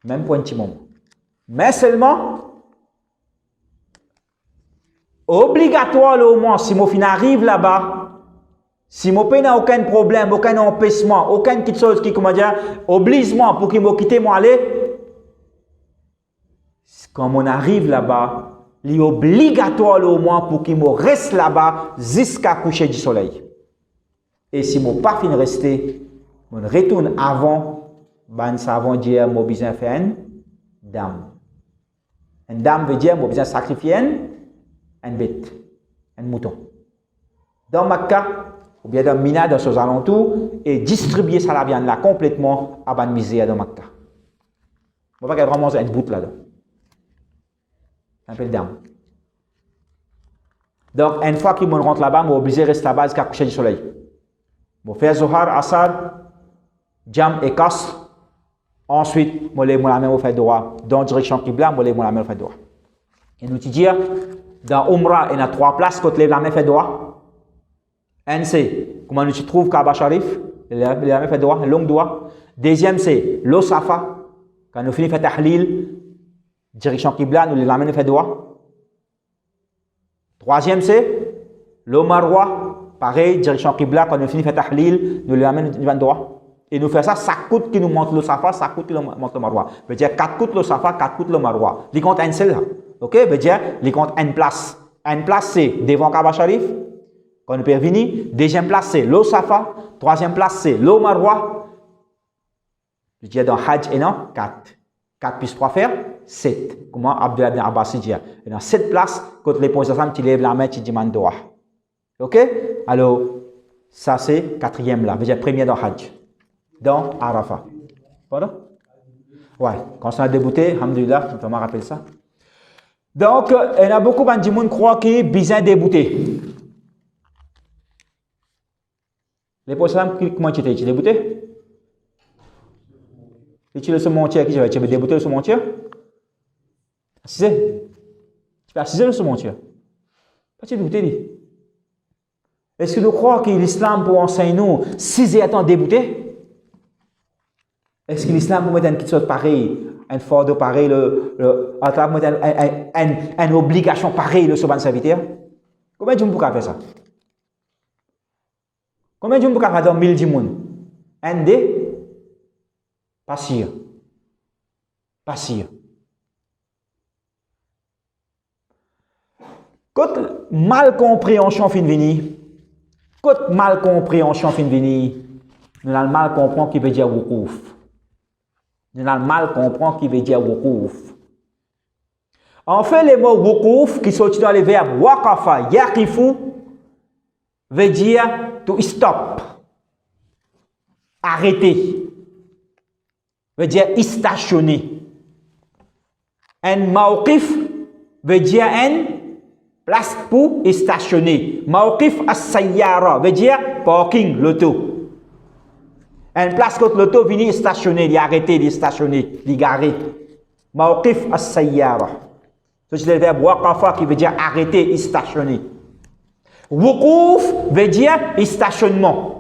[SPEAKER 1] Même pour un petit moment. Mais seulement, obligatoire au moins, si mon fin arrive là-bas, si mon pays n'a aucun problème, aucun empêchement, aucune petite chose qui, comment dire, oblige-moi pour qu'il me quitte, moi aller, quand on arrive là-bas, il est obligatoire au moins pour qu'il me reste là-bas jusqu'à coucher du soleil. Et si mon pas fin rester, on retourne avant, ben ça va dire mon besoin faire une dame. Une dame veut dire mon besoin sacrifier un bête, un mouton. Dans Makkah, ou bien dans Mina, dans ses alentours, et distribuer ça la viande là complètement à ban misère dans Makkah. On va pas vraiment un bout là-dedans. Un peu de dame. Donc, une fois qu'il rentre là-bas, on est obligé de rester là-bas jusqu'à coucher du soleil. On fait Zohar, Asar, Jam et Kasr. Ensuite, on lève la main au fait droit. Dans la direction Qibla, on lève la main au fait droit. Et nous dire, dans Umrah, il y a 3 places quand on lève la main au fait droit. Un, c'est comment nous trouvons Kaaba Sharif, la main fait droit, un long doigt. Deuxième, c'est l'eau Safa. Quand nous finissons faire Tahlil, direction Qibla, nous lève la main au fait droit. Troisième, c'est l'eau Marwa. Pareil, direction Qibla, quand nous finissons de faire Tahlil, nous les amenons du vent droit. Et nous faisons ça, ça coûte qui nous monte le Safa, ça coûte qui nous monte le Marwa. Ça veut dire 4 coûte le Safa, 4 coûte le Marwa. Il compte un seul. Ok? Ça veut dire, il compte une place. Une place, c'est devant Kaaba Sharif, quand nous pouvons venir. Deuxième place, c'est le Safa. Troisième place, c'est le Marwa. Je veux dire, dans Hajj, et non, 4. 4 plus 3 faire 7. Comment Abdullah bin Abbas dit? Et dans 7 places, quand les points tu lèves la main, tu dis Mandoa. Ok? Alors, ça c'est 4e là, veut dire 1er dans Hajj, dans Arafat. Pardon? Ouais, quand on a débouté, alhamdoulilah, je me rappelle ça. Donc, il y a beaucoup de gens qui croient qu'il est bien débouté. Les personnes, comment tu es débouté? Si tu es le montier, qui tu vas débouter le montier? Assisé? Tu vas assiser le montier? Pas tu es débouté? Est-ce que nous croyons que l'islam pour enseigner nous, si c'est étant débouté? Est-ce que l'islam pour mettre une petite chose pareille, un fardeau pareil, une obligation pareille, le soban serviteur? Combien de gens peuvent faire ça? Combien de gens peuvent faire dans 1000 dimoun? Un des? Pas sûr. Pas sûr. Quand mal compréhension fin venir, quand mal compréhension fin venir, nous allons mal comprendre qui veut dire woukouf. Nous allons mal comprendre qui veut dire woukouf. En fait, les mots woukouf qui sont dans les verbes waqafa, yaqifu, veut dire to stop, arrêter, veut dire stationner. Un mawqif veut dire un place pour stationner. Mawqif as-sayyara veut dire parking, l'auto. Une place quand l'auto vient stationner, il arrêter, il stationner, il garer. Mawqif as-sayyara. C'est le verbe waqafa qui veut dire arrêter, stationner. Wuquf veut dire stationnement.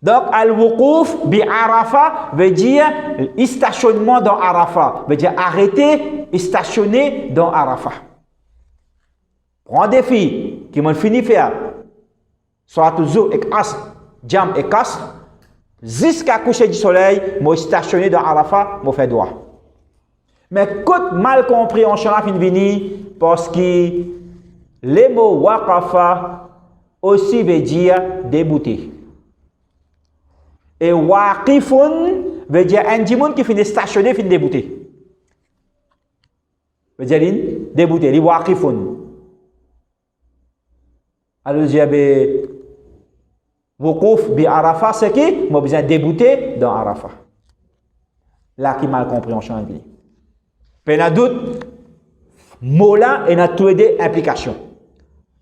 [SPEAKER 1] Donc, al-wuquf bi Arafa veut dire stationnement dans Arafa. Veut dire arrêter, stationner dans Arafa. Prends des filles qui m'ont fini faire soit toujours et as, jam et kas, jusqu'à coucher du soleil, moi stationné dans Arafat, moi fait droit. Mais quand mal compréhension a fini parce que les mots waqafa aussi veut dire débouté. Et waqifun veut dire un dimoun qui finit stationné, finit débouté. Veut dire débouté, les waqifun. Alors, j'ai Woukouf bi Arafat, c'est qui? Moi, besoin débouter dans Arafat. Là, qui mal compréhension en vie. Peine à doute, Mot là, il a tous des implications.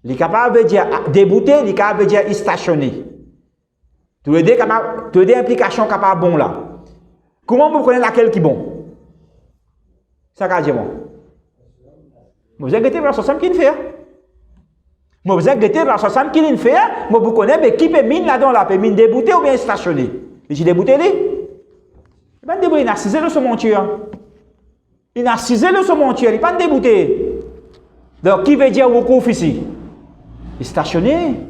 [SPEAKER 1] Il est capable de dire débouter, il est capable de dire stationner. Tous les deux implications capables bon là. Comment vous connaissez laquelle qui est bon? Ça va dire bon. Vous avez gâté la sauce qui fait. Vous avez gâté la sauce qui fait. Vous connaissez qui peut mine là-dedans là, peut mine débouter ou bien stationner. Il débouter lui. Il va débouter, il a cisé le monture. Il a cisé le monture, il va pas débouter. Donc qui veut dire beaucoup ici? Il stationner.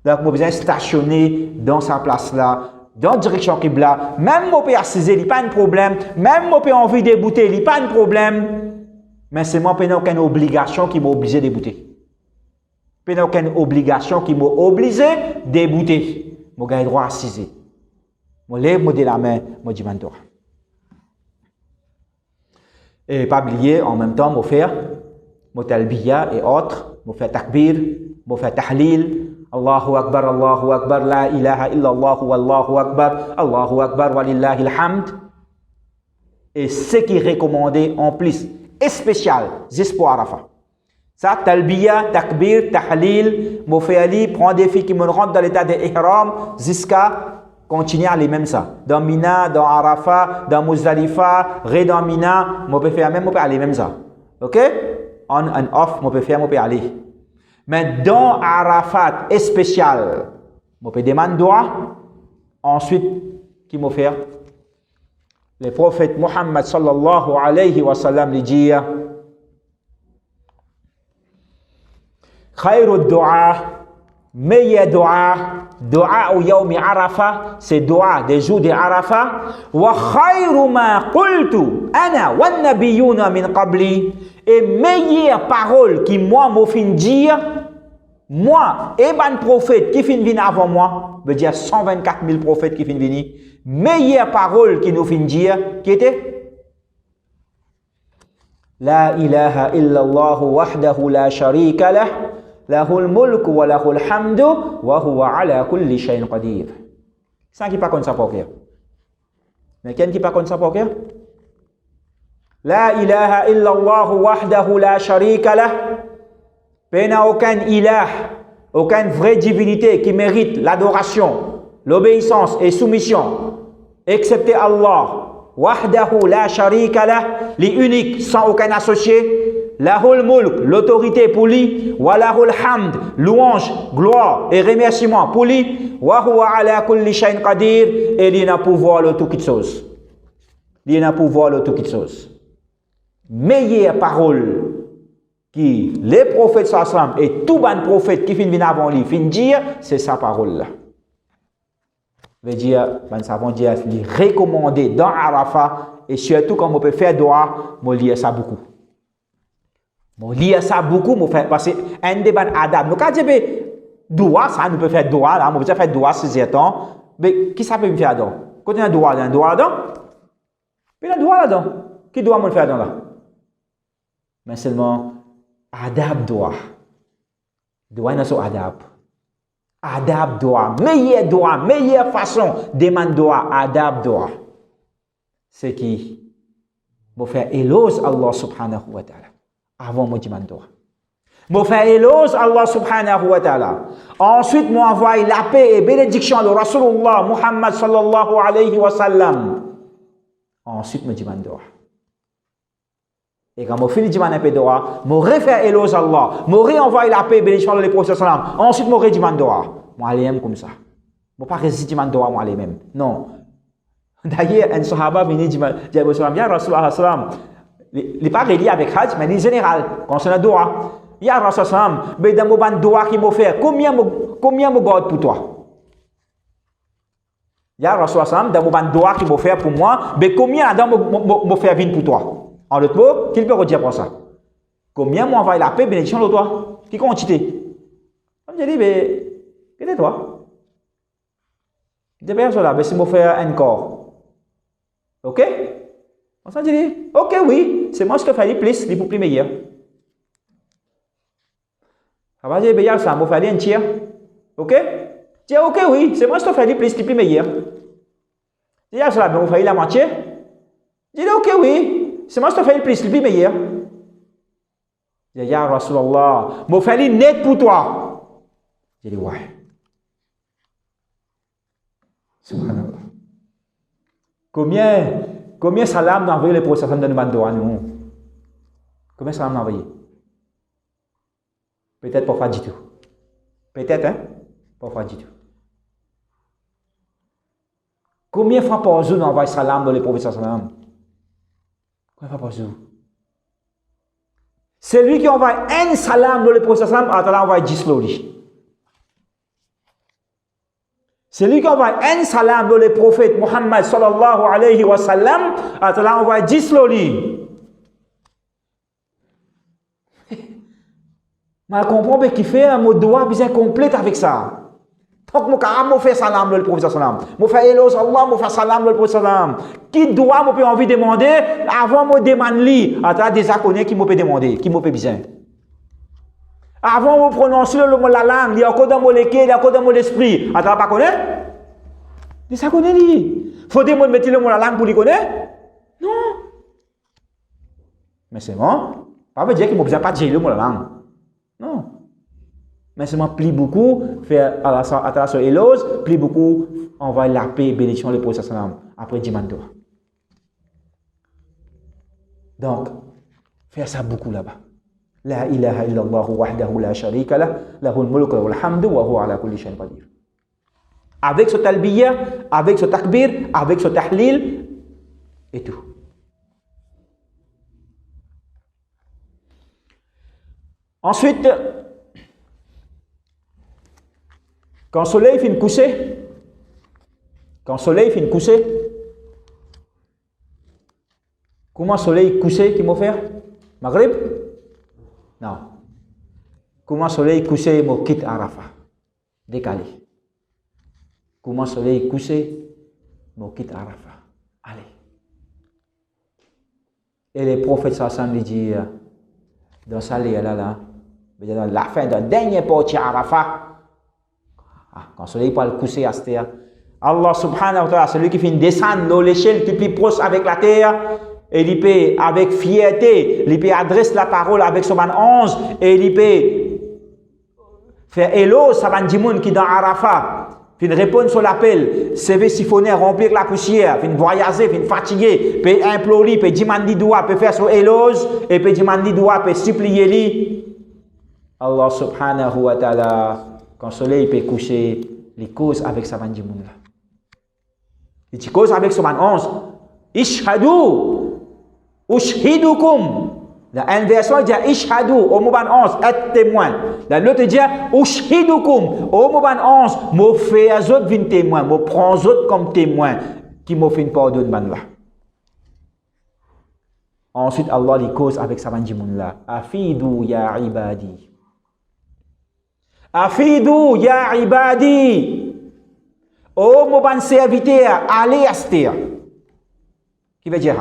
[SPEAKER 1] Donc vous besoin stationner dans sa place là. Dans la direction qui est là, même si on peut assiser, il n'y a pas de problème. Même si on peut envie de débouter, il n'y a pas de problème. Mais c'est moi qui n'ai aucune obligation qui m'a obligé de débouter. Je n'ai aucune obligation qui m'a obligé de débouter. Je gagne droit à assiser. Je lève la main, je dis maintenant. Et pas oublier, en même temps, je fais talbiya et autres. Je fais takbir, je fais tahlil. Allahu Akbar, la ilaha illallah, wallahu Akbar, walillahil hamd. Et ce qui est recommandé en plus, et spécial, juste pour Arafat. Ça, talbiya, takbir, tahlil, moféali, prend des filles qui me rentrent dans l'état de ihram, jusqu'à continuer à aller même ça. Dans Mina, dans Arafat, dans Muzdalifa, dans Mina, je peux faire même, je peux aller même ça. Ok? On and off, je peux faire, je peux aller. Mais dans Arafat est spécial, je peux demander droit. Ensuite, qui m'a fait? Le prophète Muhammad sallallahu alayhi wa sallam lui dit Khayru dua, meilleur dua au yawmi Arafat, c'est dua des jours de Arafat. Wa khayru ma qultu ana wa nabiyuna min qabli. Et meilleure parole qui moi m'a fin dire, moi et ban prophète qui fin venir avant moi, veut dire 124 000 prophètes qui fin venir, meilleure parole qui nous fin dire, qui était La ilaha illallah wahdahu la sharika lah, lahul mulku wa lahul hamdu, wa huwa ala kulli shay'in qadir. C'est qui pas comme ça pour faire. Mais qui pas comme ça pour faire? La ilaha illallah wahdahu la sharika lah. Il n'y a aucun ilah, aucune vraie divinité qui mérite l'adoration, l'obéissance et soumission, excepté Allah. Wahdahu la sharika lah, l'unique sans aucun associé. Lahul mulk, l'autorité pour lui. Wa lahul hamd, louange, gloire et remerciement pour lui. Wa huwa ala kulli shay'in qadir, et il a pouvoir le tout qui chose. Il a pouvoir le tout qui chose. Meilleure parole qui les prophètes sallam et tout ban prophète qui viennent avant lui fin dire, c'est sa parole là. Veut dire, ben savons dire, lui recommander dans Arafat et surtout quand on peut faire doigt, on lit ça beaucoup. On lit ça beaucoup, on fait parce que un débat adab. Nous quand dire doigt, ça nous peut faire doigt là, on peut faire doigt 6 temps, mais qui ça peut me faire donc? Quand il y a un doigt là-dedans, puis un doigt là-dedans, qui doit me faire dans là? Mais seulement adab doigt. Doigt n'est pas adab. Adab doigt, meilleure façon, demande doigt, adab doigt. C'est qui? Vous faire éloge Allah subhanahu wa ta'ala. Avant moi demande doigt. Vous faire éloge Allah subhanahu wa ta'ala. Ensuite, moi envoie la paix et bénédiction de Rasulullah Muhammad sallallahu alayhi wa sallam. Ensuite, moi demande doigt. Et quand je finis de demander doa, je refais éloge Allah, je réenvoie la paix et bénédiction de prophète sallam. Ensuite, je redemande doa. Je allais même comme ça. Je ne pas résister à doa, moi aller même. Non. D'ailleurs, un sahaba vient dire Ya Rasulullah sallam. Il n'est pas relié avec Hajj, mais en général, quand c'est un doa, Ya Rasulullah sallam, mais dans mon doa qui m'a fait, combien me garde pour toi? Ya Rasulullah sallam, dans mon doa qui m'a fait pour moi, mais combien me fait venir pour toi? En d'autres mots, qu'il peut redire pour ça? Combien moi envoie la paix, bénédiction de toi? Qui quantité? On me dit, mais, quel est toi? Des personnes là, mais si je fais un corps. Ok? On s'en dit, ok, oui, c'est moi qui te fais les plus, les plus meilleurs. Ça va dire, bien, ça, je fais un tiers. Ok? Dis, ok, oui, c'est moi qui te fais les plus meilleurs. Dis, ça, je fais la moitié. Dis, ok, oui. C'est moi qui te fais le plus meilleur. J'ai dit, Ya Rasulallah, je fais net pour toi. J'ai dit, ouais. Subhanallah. Combien salam d'envoyer le prophète dans le bandeau à nous? Combien salam d'envoyer? Peut-être pas du tout. Peut-être, hein? Pas du tout. Combien de fois par jour nous envoyons salam dans le prophète sallam? Combien de fois par jour? Celui qui envoie un salam dans le prophète sallam, Allah envoie 10 slowly. Celui qui envoie un salam dans le prophète Muhammad sallallahu alayhi wa sallam, Allah envoie 10 slowly. Mais je comprends qu'il fait un mot doigt bien complet avec ça. Donc, je fais salam dans le prophète sallam. Je fais hello Allah, je fais salam dans le prophète sallam. Qui doit me envie de demander avant de demander à des aconnés qui me peut demander, qui me peut besoin. Avant de prononcer le mot la langue, il y a encore dans mon l'équé, il y a encore dans mon esprit. Attends, pas connaître? Mais ça connaît lui. Faut-il mettre le mot la langue pour lui connaître? Non. Mais c'est bon. Pas veut dire qu'il ne besoin pas dire le mot la langue. Non. Mais seulement plie beaucoup, faire à la sur Elos, plie beaucoup, on va la paix, bénédiction le prophète sallam après Dimando. Donc, faire ça beaucoup là-bas. La ilaha illallah wahdahu la sharika lah, lahul mulku wal hamdu wa huwa ala kulli shay'in qadir. Avec ce talbiya, avec ce takbir, avec ce tahlil et tout. Ensuite, quand le soleil finit de coucher, comment le soleil couché qu'il m'a fait? Maghrib? Non. Comment le soleil couché m'a quitté Arafat? Décalé. Comment le soleil couché m'a quitté Arafat? Allez. Et les prophètes sallallahu disent dans ça là, dans la fin de la dernière partie Arafat, quand le soleil parle coucher à cette terre, Allah subhanahu wa ta'ala, celui qui fait descendre dans l'échelle qui est plus proche avec la terre, et il peut, avec fierté, il peut adresser la parole avec son 11, et il peut faire hello, ça va dire qui dans Arafat, puis répondre sur l'appel, se siphonner, remplir la poussière, puis voyager, puis fatiguer, puis implorer, puis demander doigt, puis faire son hello, et puis demander doigt, puis supplier lui. Allah subhanahu wa ta'ala, quand le soleil peut coucher, il cause avec sa bande là. Il cause avec son 11. Ishhadu, ushhidukum. L'inversion dit ishhadu, au mot 11, être témoin. L'autre dit ushhidukum, au mot 11, me fait à autres vin témoin, me prend autres comme témoin, qui me fait une pardon là. Ensuite, Allah il cause avec sa bande là. Afidu ya ibadi. Afidou ya ibadi. Oh mon serviteur, allez à cette terre. Qui veut dire?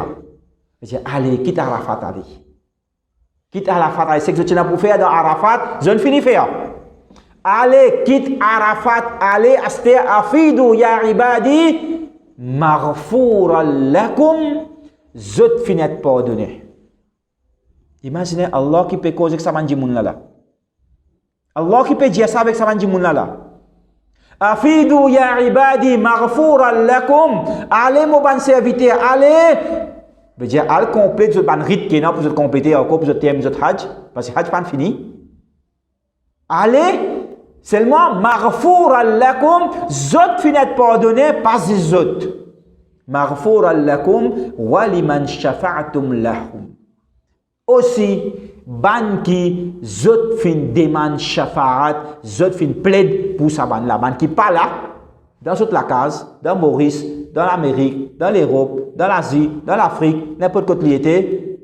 [SPEAKER 1] Il veut dire allez, quitte Arafat, allez. Quitte Arafat, c'est ce que tu as pour faire dans Arafat, je ne finis faire. Allez, quitte Arafat, allez à cette terre. Afidou ya ibadi. Maghfoura lakum. Je te finis de pardonner. Imaginez Allah qui peut causer que ça m'a dit mon là. Allah qui peut dire ça avec sa bande là. Afidou ya ibadi maghfura lakum. Allez mon ban serviteur, allez. Veut dire al complète ce ban rite qui est là pour se compléter encore pour ce thème ce hajj parce que hajj pas fini. Allez seulement maghfura lakum, zot finet pardonner pas zot. Maghfura lakum wa liman shafa'tum lahum. Aussi ban qui zot fin demande shafa'at, zot fin plaide pour sa ban la ban qui pas là dans toute la case, dans Maurice, dans l'Amérique, dans l'Europe, dans l'Asie, dans l'Afrique, n'importe quoi il était.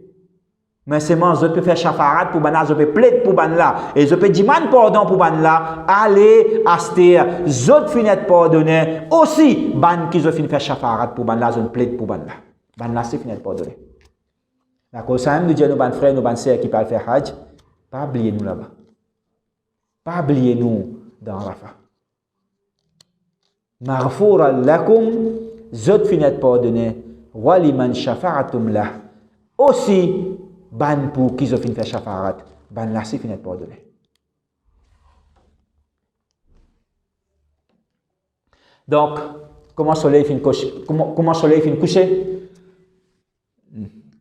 [SPEAKER 1] Mais seulement je peux faire shafa'at pour ban là, je peux plaide pour ban là et je peux demander pardon pour ban là, aller aster, zot fin être pardonné aussi ban qui je fin faire shafa'at pour ban là, je plaide pour ban là. Ban là c'est fin être pardonné. D'accord, ça nous dit nos ban frères, nos ban sœurs qui parlent faire hajj, pas oublier nous là-bas. Pas oublier nous dans Arafat. Maghfoura lakum, zot finet pardonné, wa liman shafa'atum lah. Aussi ban pour qui zo fin faire shafa'at Ben là, c'est fini de pardonner. Donc, comment soleil fin coucher? Comment soleil fin coucher?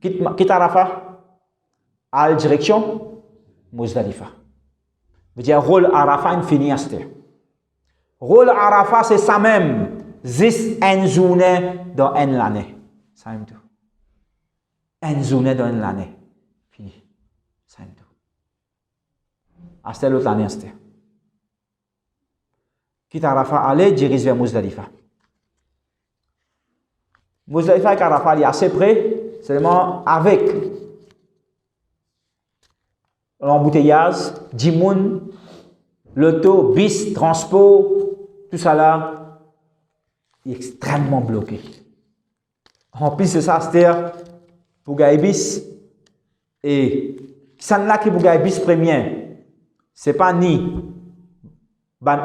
[SPEAKER 1] Quitte Arafat, à la direction, Muzdalifa. Veut dire, rôle Arafat, une fini à rôle Arafat, c'est ça même. Zis en journée dans une l'année. Ça même tout. Une journée dans une l'année. Fini. Ça même tout. À cette l'autre année, c'était. Quitte Arafat, allez, dirige vers Muzdalifa. Muzdalifa et Arafat, il est assez près, seulement avec l'embouteillage, 10 moun, l'auto, bis, transport, tout ça là, est extrêmement bloqué. En plus de ça, c'est-à-dire, pour gagner bis, et ça là qui pour gagner bis premier, c'est pas ni ban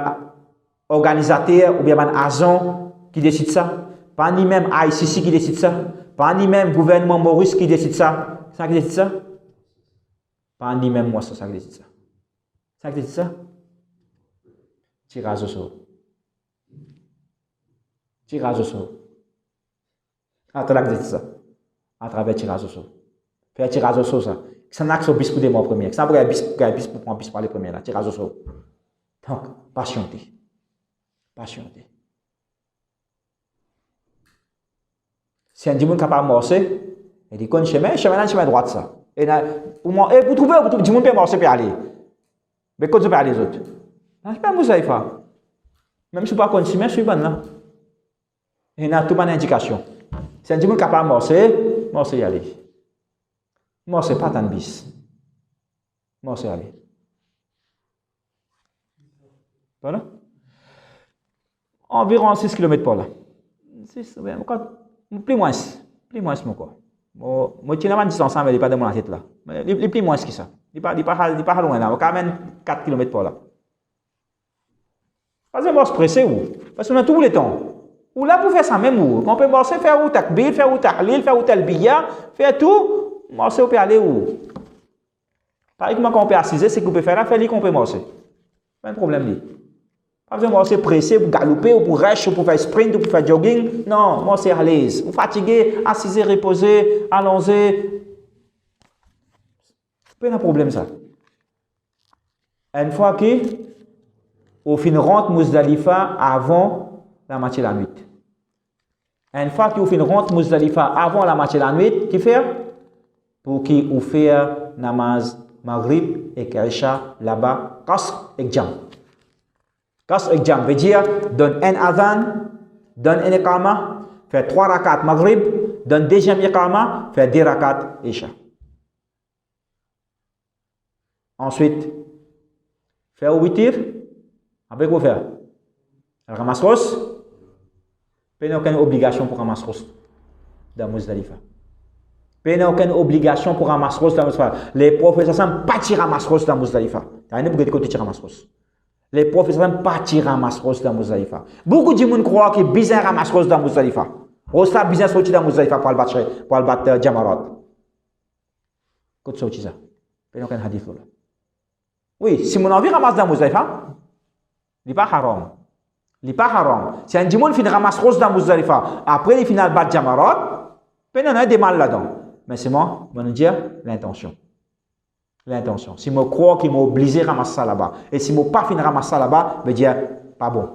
[SPEAKER 1] organisateur ou bien ban agent qui décide ça, pas ni même ICC qui décide ça, pas ni même gouvernement Maurice qui décide ça. C'est ça qui décide ça? Pas ni même moi, c'est ça qui décide ça. C'est ça qui décide ça? Tirage au sort. Tirage au sort. À travers décide ça. À travers tirage au sort. Faire tirage au sort ça. Ça n'a que bis pour des mois premiers. Ça pour bis pour prendre bis pour les premiers là. Tirage au sort. Donc, patientez. Patientez. Si un dimanche capable de marcher, il dit qu'on chemin droit ça. Et pour trouver, vous dimanche peut marcher peut aller. Mais quand vous peut aller les autres. Je pas vous savez faire. Même si vous pas qu'on chemin, je suis bon là. Il y a tout bonne indication. Si un dimanche capable de marcher y aller. Marcher pas tant de bis. Marcher y aller. Voilà. Environ 6 km par là. 6, plus moins mon corps. Moi, je suis distance, mais il n'est pas dans mon tête là. Il est plus moins que ça. Il n'est pas loin là. Quand même 4 km par là. Pas de se presser où? Parce qu'on a tout le temps. Ou là pour faire ça même où? On peut marcher, faire où takbir, faire où tahlil, faire où talbiya, faire tout. Marcher, on peut aller où? Par exemple, quand on peut assiser, c'est qu'on peut faire affaire, qu'on peut marcher. Pas de problème. Pas besoin de marcher pressé pour galoper, ou pour rush, ou pour faire sprint, ou pour faire jogging. Non, marcher à l'aise. Vous fatiguez, assisez, reposez, allongez. Pas de problème ça. Une fois que au fin rentre Muzdalifa avant la moitié de la nuit. Une fois que au fin rentre Muzdalifa avant la moitié de la nuit, qui fait? Pour qui vous fait namaz Maghrib et Isha là-bas, Qasr et Jam. Qasr et Jam veut dire donne un adhan, donne un iqama, fait 3 rakats Maghrib, donne deuxième iqama, fait 10 rakats Isha. Ensuite, faire 8 tirs. Après quoi faire? Ramasse rosse. Il n'y a aucune obligation pour ramasser rosse dans Muzdalifa. Il n'y a aucune obligation pour ramasser rosse dans Muzdalifa. Les professeurs ne sont pas tirés ramasser rosse dans Muzdalifa. Il y a beaucoup de côté ramasser rosse. Les professeurs ne sont pas tirés ramasser rosse dans Muzdalifa. Beaucoup de gens croient que bizarre ramasse rosse dans Muzdalifa. Rosse là bizarre sorti dans Muzdalifa pour le battre Jamarat. Qu'est-ce que c'est ça? Il n'y a aucun hadith là. Oui, si mon envie ramasse dans Muzdalifa, il n'est pas haram. Il n'est pas haram. Si un dimanche finit ramasse rose dans Muzdalifa, après il finit le bat Jamarat, il y a des mal là-dedans. Mais c'est moi, je vais dire l'intention. L'intention. Si je crois qu'il m'a obligé à ramasser ça là-bas, et si je n'ai pas fini de ramasser ça là-bas, je vais dire, pas bon.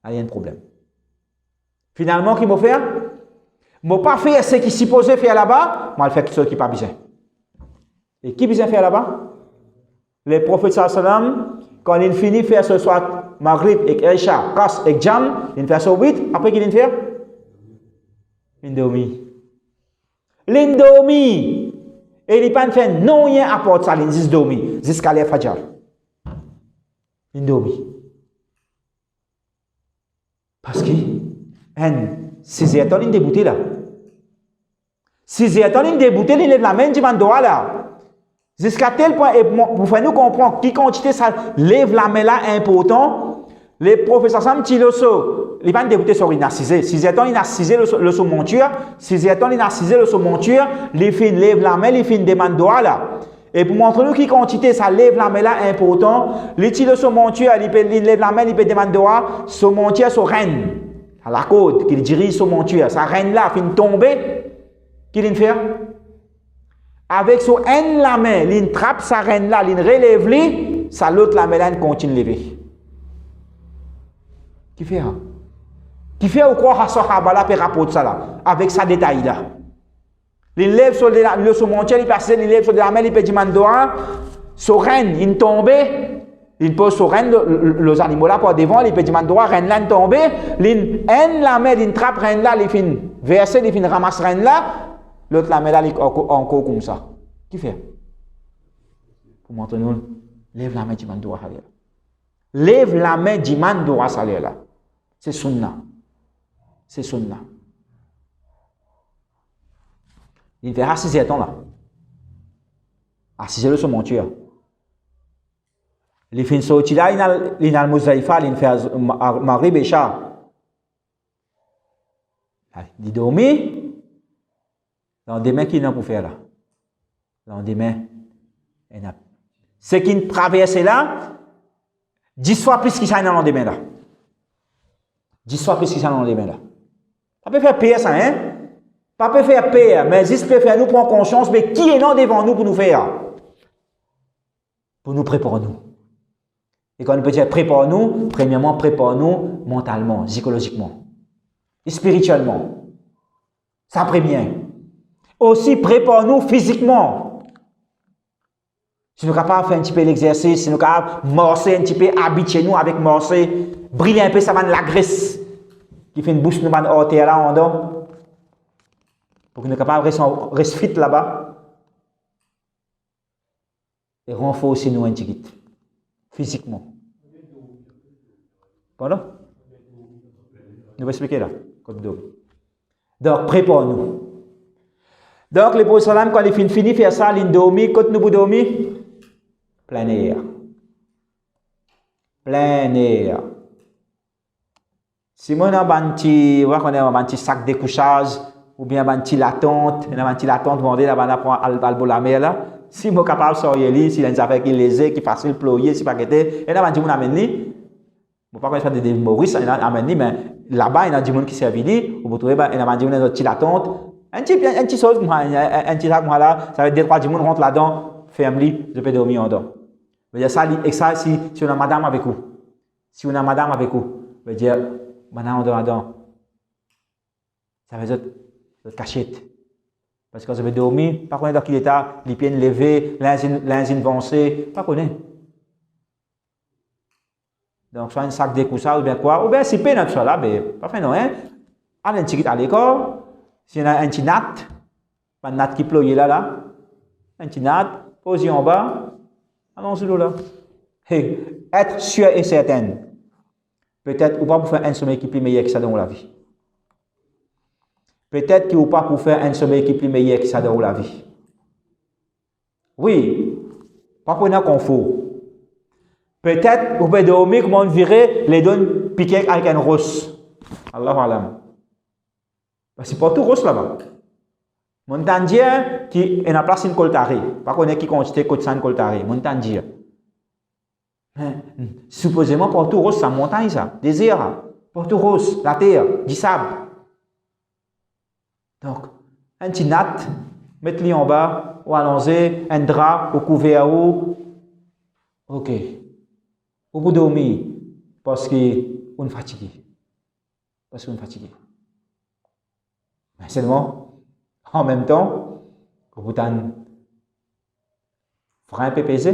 [SPEAKER 1] Il y a un problème. Finalement, qu'il m'a fait? Je n'ai pas fait ce qu'il supposait faire là-bas, je vais faire ce qui n'est pas besoin. Et qui besoin faire là-bas? Les prophètes sallam, quand ils finissent de faire ce soir Maghrib et Isha, Qasr et Jam, ils font ça 8, après qu'ils font L'indomie. L'indomie. Et ils ne font pas non rien à part ça, l'indomie, jusqu'à l'heure Fajr. L'indomie. Parce que, si c'est étonné de débouter là. Si c'est étonné de débouter, il est de la main du mandoa là. Jusqu'à tel point, et pour faire nous comprendre qui quantité ça lève la main là important, les professeurs Sam Tiloso, ils vont débuter sur une assisée. Si ils ont une assisée le sous monture, si ils ont une assisée le sous monture, les fins lèvent la main, les fins demandent doigt là. Et pour montrer nous qui quantité, ça lève la main là important. L'utilise de son monture, il lève la main, il peut demander son monture, son reine. À la côte, qu'il dirige son monture. Sa reine là, fin tomber. Qu'il fait? Avec son haine la main, il trappe sa reine là, il relève lui, sa l'autre la main là, il continue de lever. Qui fait? Qui fait ou quoi à Sahaba là, pour rapporter ça là, avec sa détail là. Il lève sur le montier, il passe, il lève sur la main, il peut dire Mandoa, son reine, il tombe, il pose son reine, les animaux là pour devant, il peut dire Mandoa, reine là, il tombe, il haine la main, il trappe reine là, il fin verser, il fin ramasse reine là. L'autre la met là encore comme ça. Qui fait? Pour montrer nous, lève la main du mandoua salaire. Lève la main du mandoua salaire là. C'est sunna. C'est sunna. Il fait assiser à temps là. Assiser le sur mon tueur. Il fait une sortie là, il a le mosaïfa, il fait Maghrib et Isha. Il dormit. Lendemain, qui n'a pour faire là? Lendemain, il n'a. Ce qui traverse là, 10 fois plus qu'il s'en dans le lendemain là. 10 fois plus qu'il s'en dans le lendemain là. Ça peut faire pire ça, hein? Pas peut faire pire, mais juste peut faire nous prendre conscience, mais qui est là devant nous pour nous faire? Pour nous préparer nous. Et quand on peut dire prépare-nous, premièrement, prépare-nous mentalement, psychologiquement, et spirituellement. Ça première. Aussi, prépare-nous physiquement. Si nous sommes capables de faire un petit peu l'exercice, si nous sommes capables de morcer un petit peu, habituer nous avec morcer, briller un peu, ça va de la graisse qui fait une bouche de orteil là en dedans. Pour que nous soyons capables de rester fit là-bas. Et renforcer nous un petit peu, physiquement. Pardon? Nous allons expliquer là. Donc, prépare-nous. Donc, le prophète quand il finit de faire ça, il dormit, quand nous dormir, plein air. Plein air. Si moi, on a un petit sac de couchage, ou bien un petit latente, on a un petit latente, on a un la mer là. Si moi, capable de sortir, si il y a des affaires qui lésées, qui facile de ployer, si pas que on a un petit monde à mener. Je ne sais pas faire des Maurice, on a amené, mais là-bas, il y a des gens qui servent, vous pouvez trouver, il y a un petit latente. Un petit chose comme ça, un petit sac comme ça, ça veut dire quoi, du monde rentre là-dedans, ferme-le, je peux dormir en dedans. Je veux dire ça, et ça, si on a madame avec vous, si on a madame avec vous, je veux dire, madame en dedans, ça veut dire cachette. Parce que quand je vais dormir, pas connaître dans quel état, les pieds levés, l'insine avancée, pas connaître. Donc, soit un sac de coussins ou bien quoi, ou bien si peine ça là, mais pas fait non, hein. Allez un petit à l'école. Si on a un petit natte, un natte qui ploie là, un petit natte, posé en bas, allons sur l'eau là. Hey, être sûr et certain. Peut-être ou pas pour faire un sommeil qui est plus meilleur que ça dans la vie. Peut-être que ou pas pour faire un sommeil qui est plus meilleur que ça dans la vie. Oui, pas pour un confort. Peut-être vous pouvez dormir comme on dirait les donnes piquées avec un rose. Allahu alam. C'est pas tout rose là-bas. Montagne qui est en place une coltarée. Pas qu'on est qui quantité côte sans coltarée. Montagne. Supposément pour tout rose, ça montagne ça. Désert. Pour tout rose, la terre, du sable. Donc, un petit natte, mettez-le en bas, ou allongé, un drap, au couvert ou. Ok. Ou vous dormir parce qu'on est fatigué. Parce qu'on est fatigué. Mais seulement, en même temps, vous avez un frein PPZ,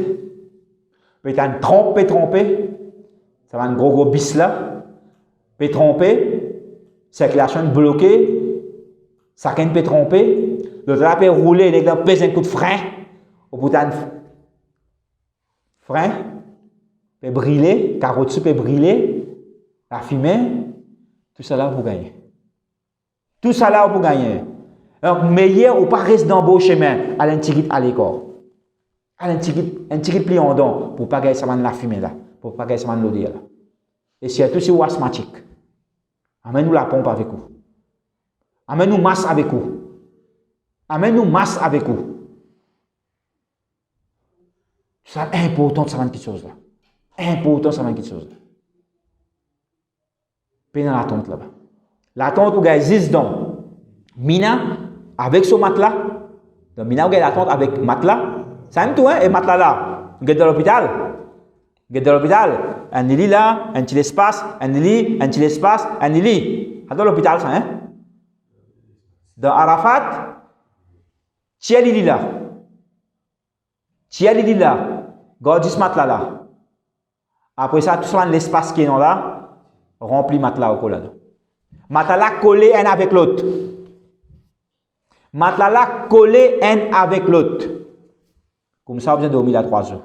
[SPEAKER 1] vous avez un trompé, ça va un gros bis là, peut tromper, circulation bloquée, ça peut tromper, le drap peut rouler, il pèse un coup de frein, vous avez un frein, peut brûler, carotte peut brûler, la fumée, tout ça là vous gagnez. Tout ça là vous gagnez. Donc, meilleur ou pas rester dans beau chemin, à l'intérieur à l'école. À l'intérieur pli en don, pour pas gagner ça la fumée là, pour pas gagner ça l'odeur là. Et surtout si vous êtes asthmatique, amène-nous la pompe avec vous. Amène-nous masse avec vous. Amène-nous masse avec vous. C'est important de savoir quelque chose là. Important de savoir quelque chose là. Puis dans l'attente là-bas. L'attente où il existe dans Mina avec son matelas. Dans Mina où il y a l'attente avec matelas. Ça aime tout, hein? Et matelas là. Vous êtes dans l'hôpital. Vous êtes dans l'hôpital. Un lit là, un petit espace, un lit, un petit espace, un lit. Dans l'hôpital, ça, hein? Dans Arafat, tu as lit là. Tu as lit là. Garde ce matelas là. Après ça, tout ça, l'espace qui est là, rempli matelas au col là. Matelas là collé un avec l'autre. Matelas là collé un avec l'autre. Comme ça, vous avez dormi là 3 jours.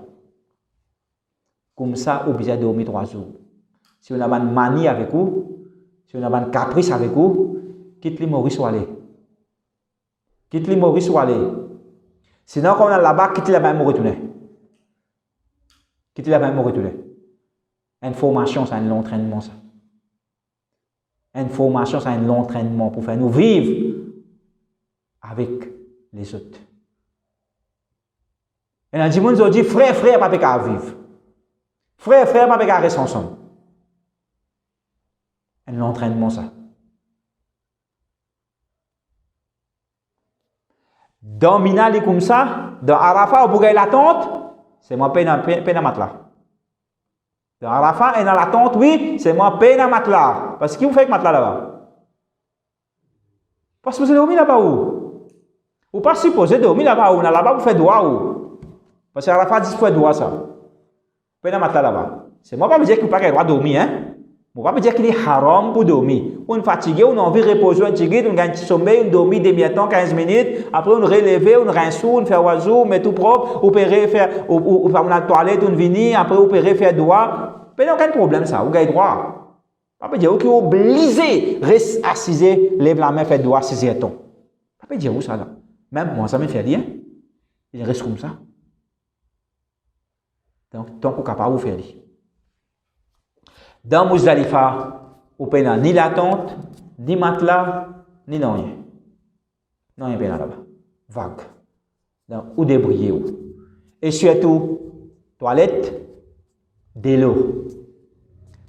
[SPEAKER 1] Comme ça, vous avez dormi 3 jours. Si vous avez une manie avec vous, si vous avez un caprice avec vous, quitte les Maurice ou aller. Quitte les Maurice ou aller. Sinon, quand on est là-bas, quitte la même retourner. Quitte la même retourner. Une formation, c'est un long entraînement, ça. Une formation, c'est un long entraînement pour faire nous vivre avec les autres. Et là, on dit, frère, pas qu'à vivre. Frère, pas qu'à rester ensemble. Un entraînement, ça. Dans Mina, comme ça, dans Arafat, au la tente, c'est moi peine à matelas. Dans Arafat et dans la tente, oui, c'est moi peine à matelas. Parce que qui vous fait avec matelas là-bas? Parce que vous avez dormi là-bas où? Ou pas supposé dormir là-bas où? Là-bas, vous faites droit où? Parce que Arafat dit qu'il faut droit ça. Peine à matelas là-bas. C'est moi pas me dire qu'il n'y a pas le droit de dormir, hein? On va pas me dire qu'il est haram pour dormir. On est fatigué, on a envie de reposer, on gagne un petit sommeil, on dormit demi-temps, 15 minutes. Après, on relève, on rince, on fait oiseau, on met tout propre, on peut faire, on va la toilette, on vient, après, on peut faire droit. Mais il n'y a aucun problème, ça, on gagne droit. On peut dire qu'il est obligé, reste assisé, lève la main, fait droit, 6 heures. On peut dire où ça là? Même moi, ça me fait rien. Il reste comme ça. Donc, tant qu'on est capable de faire. Dans Muzdalifa, on n'a ni la tente, ni matelas, ni non rien. Non rien là-bas. Vague. Donc, ou débrouiller. Et surtout, toilette, de l'eau.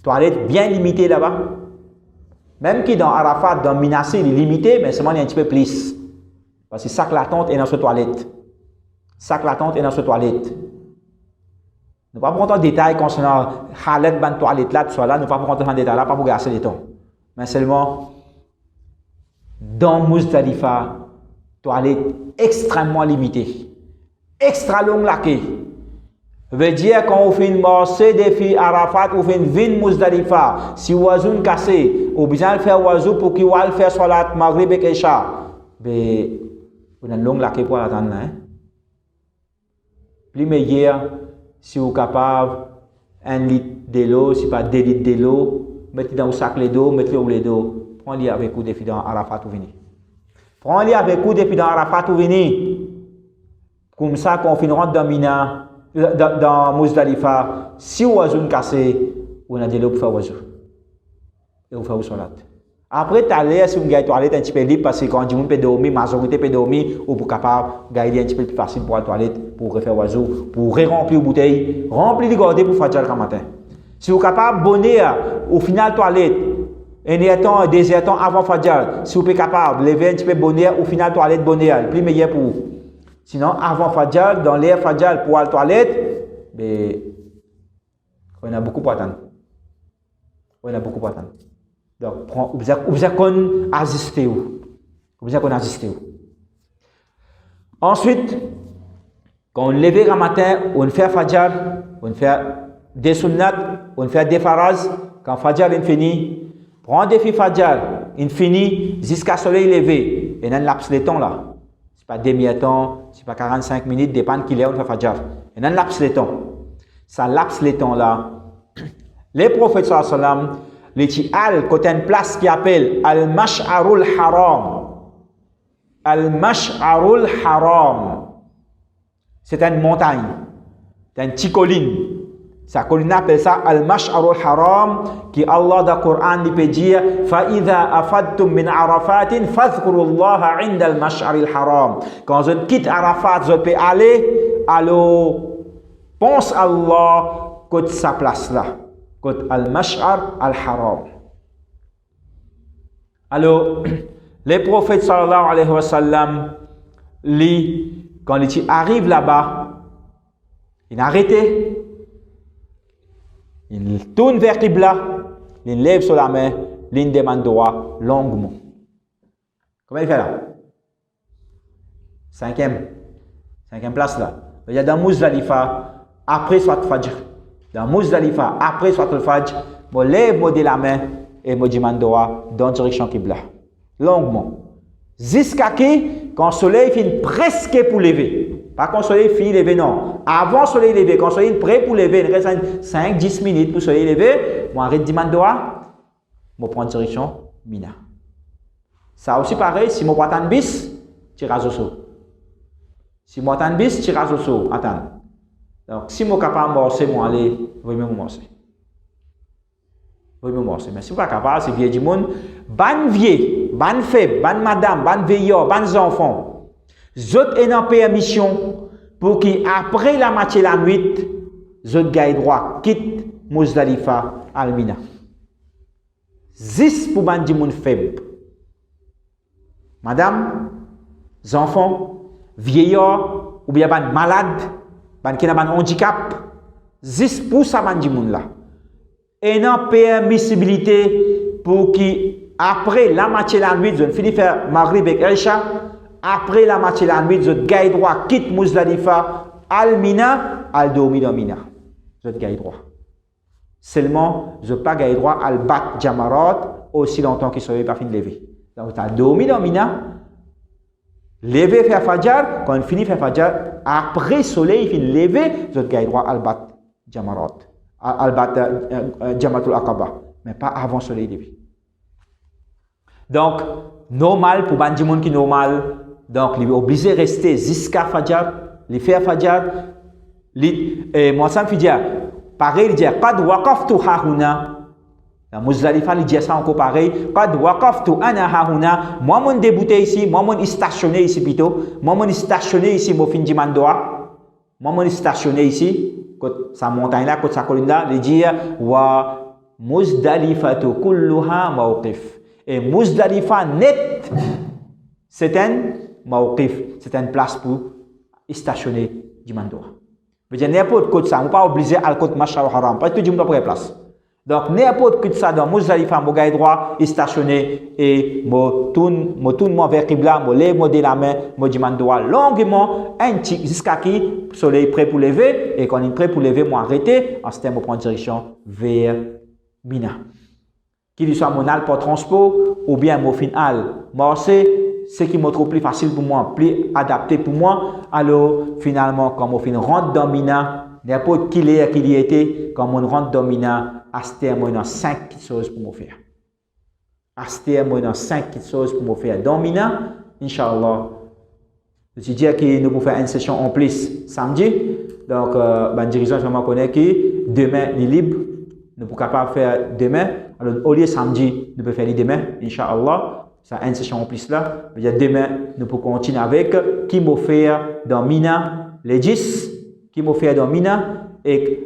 [SPEAKER 1] Toilette bien limitée là-bas. Même qui dans Arafat, dans Minassé, il est limité, mais seulement il y a un petit peu plus. Parce que sac la tente est dans cette toilette. Sac la tente est dans cette toilette. Nous ne pouvons pas prendre en détail concernant Halet, ban toilette là, tout ça là, nous ne pouvons pas prendre en détail là, pas pour gasser le temps. Mais seulement, dans Muzdalifa, toilette extrêmement limitée, extra longue laquée. Veut dire quand on fait une marché des filles Arafat, on fait une ville Muzdalifa, si oiseau cassé, on a besoin de faire oiseau pour qu'il va faire salat, maghrib et isha. Mais, on a une longue laquée pour l'attendre, hein. Plus meilleur, si vous êtes capable, 1 litre de l'eau, si pas 2 litres de l'eau, mettez dans le sac les dos, mettez où les dos. Prenez-les avec vous depuis dans Arafat ou venir. Prenez-les avec vous depuis dans Arafat ou venir. Comme ça, quand on rentre dans Mina, dans Muzdalifa, si vous avez un cassé, on a de l'eau pour faire oiseau. Et vous faites salat. Après, tu as l'air si vous avez une toilette un petit peu libre, parce que quand on peut dormir, la majorité peut dormir, ou pour capable de gagner un petit peu plus facile pour la toilette, pour refaire oiseau, pour remplir une bouteille, remplir les garder pour faire le matin. Si vous êtes capable de bonner au final toilette, un deuxième temps avant Fadjal, si vous êtes capable de lever un petit peu bonner au final toilette bonner, le plus meilleur pour vous. Sinon, avant Fadjal, dans l'air Fadjal pour la toilette, ben, on a beaucoup pour attendre. On a beaucoup pour attendre. Donc, vous avez qu'on assiste. Vous avez qu'on assiste. Ensuite, quand on lève le matin, on fait Fadjal, on fait des sunnats, on fait des faraz. Quand Fadjal est fini, prend des filles Fadjal, il finit jusqu'à soleil levé. Et dans laps de temps là, c'est pas demi-temps, c'est pas 45 minutes, dépend qu'il est, on fait Fadjal. Et dans laps de temps, ça laps de temps là, les prophètes sallallahu alayhi wa sallam, les tial, côté une place qui appelle Al-Mash'arul Haram. Al-Mash'arul Haram. C'est une montagne, c'est une petite colline. Sa colline appelle ça Al-Mash'arul Haram, qui Allah dans le Coran il peut dire فَإِذَا أَفَدْتُم مِّنْ عَرَفَاتٍ فَاذْكُرُوا اللَّهَ عِنْدَ الْمَشْعَرِ الْحَرَامِ. Quand vous quittez Arafat, vous pouvez aller pense à Allah côté sa place là, côté al-mash'ar al-haram. Alors, les prophètes sallallahu alayhi wa sallam, quand ils arrivent là-bas, ils arrêtent, ils tournent vers Qibla, ils lèvent sur la main, ils demandent droit longuement. Comment il fait là? Cinquième place là. Il y a dans Muzdalifa, après soit Fajr. Dans Muzdalifa, après soit le Fajr, je lève la main et je demande droit dans la direction Qibla. Longuement. Jusqu'à quand le soleil finit presque pour lever. Pas quand le soleil finit lever, non. Avant le soleil lever, quand le soleil est prêt pour lever, il reste 5-10 minutes pour le soleil lever, je arrête de demander droit, je prends la direction Mina. Ça aussi pareil, si je prends un bis, je rase au saut. Si je prends un bis, je rase au saut. Attends. Donc, si je suis capable de morcer, je vais aller, je vais me morcer. Mais si je ne suis pas capable, c'est vieux du monde. Ban vieux, ban faible, ban madame, ban veilleur, ban enfants. Zot est en permission pour qu'après la matinée la nuit, zot gagne droit, quitte Muzdalifa al-Mina. 10 pour ban du monde faible. Madame, enfants, vieillard, ou bien ban malade, ban qui a un handicap, 10 pour ça ban du monde là. Et non permissibilité pour qui après la matinée la nuit, je finis faire Maghrib et Isha, après la matinée la nuit, je gagne droit, quitte Muzdalifa, al-Mina, al-Domi dans Mina. Je gagne droit. Seulement, je pas gagne droit al-Bat Jamarat aussi longtemps qu'il ne soit pas fini de lever. Donc, tu as Domi dans Mina, lever faire Fajr, quand on finit faire Fajr, après le soleil, il finit de lever, je gagne droit al-Bat Jamarat. Jamatul Aqaba, mais pas avant le soleil levé. Donc, normal pour les gens qui sont normal, donc il est obligé de rester jusqu'à Fajr, il fait Fajr, moi ça me fait dire, pareil, il dit, pas de waqaf tu hahuna. Dans Muzdalifa, il dit ça encore pareil, pas de waqaf tu ana hahuna. Moi, je suis débouté ici, moi, je suis stationné ici plutôt, moi, je suis stationné ici, moi, je suis moi, je suis stationné ici. Sa montagne là, sa colline là, il dit wa Muzdalifatu kulluha mawqif. Et Muzdalifa net, c'est un mawqif, c'est une place pour stationner du mandoa. Mais n'importe quoi ça, on n'est pas obligé à le côté Mash'ar al-Haram, parce que tout le monde n'a pas place. Donc n'importe quoi ça dans Muzdalifa, mon gars droit, stationner et me tourne vers Qibla, me lève de la main, me demande droit longuement, jusqu'à qui le soleil est prêt pour lever, et quand il est prêt pour lever, moi arrêter, en ce temps, je prends direction vers Mina. Qu'il soit mon al pour transport, ou bien mon final, moi c'est ce qui est trop plus facile pour moi, plus adapté pour moi, alors finalement, quand mon fin rentre dans Mina, n'importe qui l'est qu'il y était, quand on rentre dans Mina, acheter moi dans 5 choses pour me faire. Acheter moi dans 5 choses pour me faire. Dans Mina, Inch'Allah, je dis que nous pouvons faire une session en plus samedi. Donc, le dirigeant vraiment connaît que demain il est libre. Nous pouvons capable faire demain. Alors, au lieu de samedi, nous pouvons faire demain, Inch'Allah. C'est une session en plus là. Demain, nous pouvons continuer avec qui m'a fait dans Mina les 10, qui m'a fait dans Mina et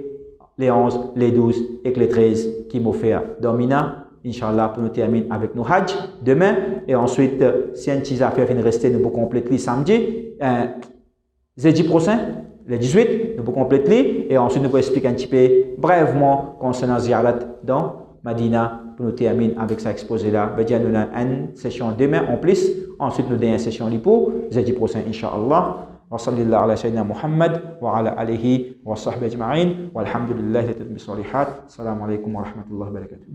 [SPEAKER 1] les 11, les 12 et les 13 qui m'ont fait dans Mina, Inch'Allah, pour nous terminer avec nos Hajj demain. Et ensuite, si un petit affaire vient rester, nous pouvons compléter samedi, jeudi prochain, le 18, nous pouvons compléter. Et ensuite, nous pouvons expliquer un petit peu brièvement concernant Ziyarat dans Madina pour nous terminer avec sa exposé là. Nous avons une session demain en plus. Ensuite, nous avons une session pour jeudi prochain, Inch'Allah. وصلى الله على سيدنا محمد وعلى آله وصحبه أجمعين والحمد لله تتم الصالحات. السلام عليكم ورحمة الله وبركاته.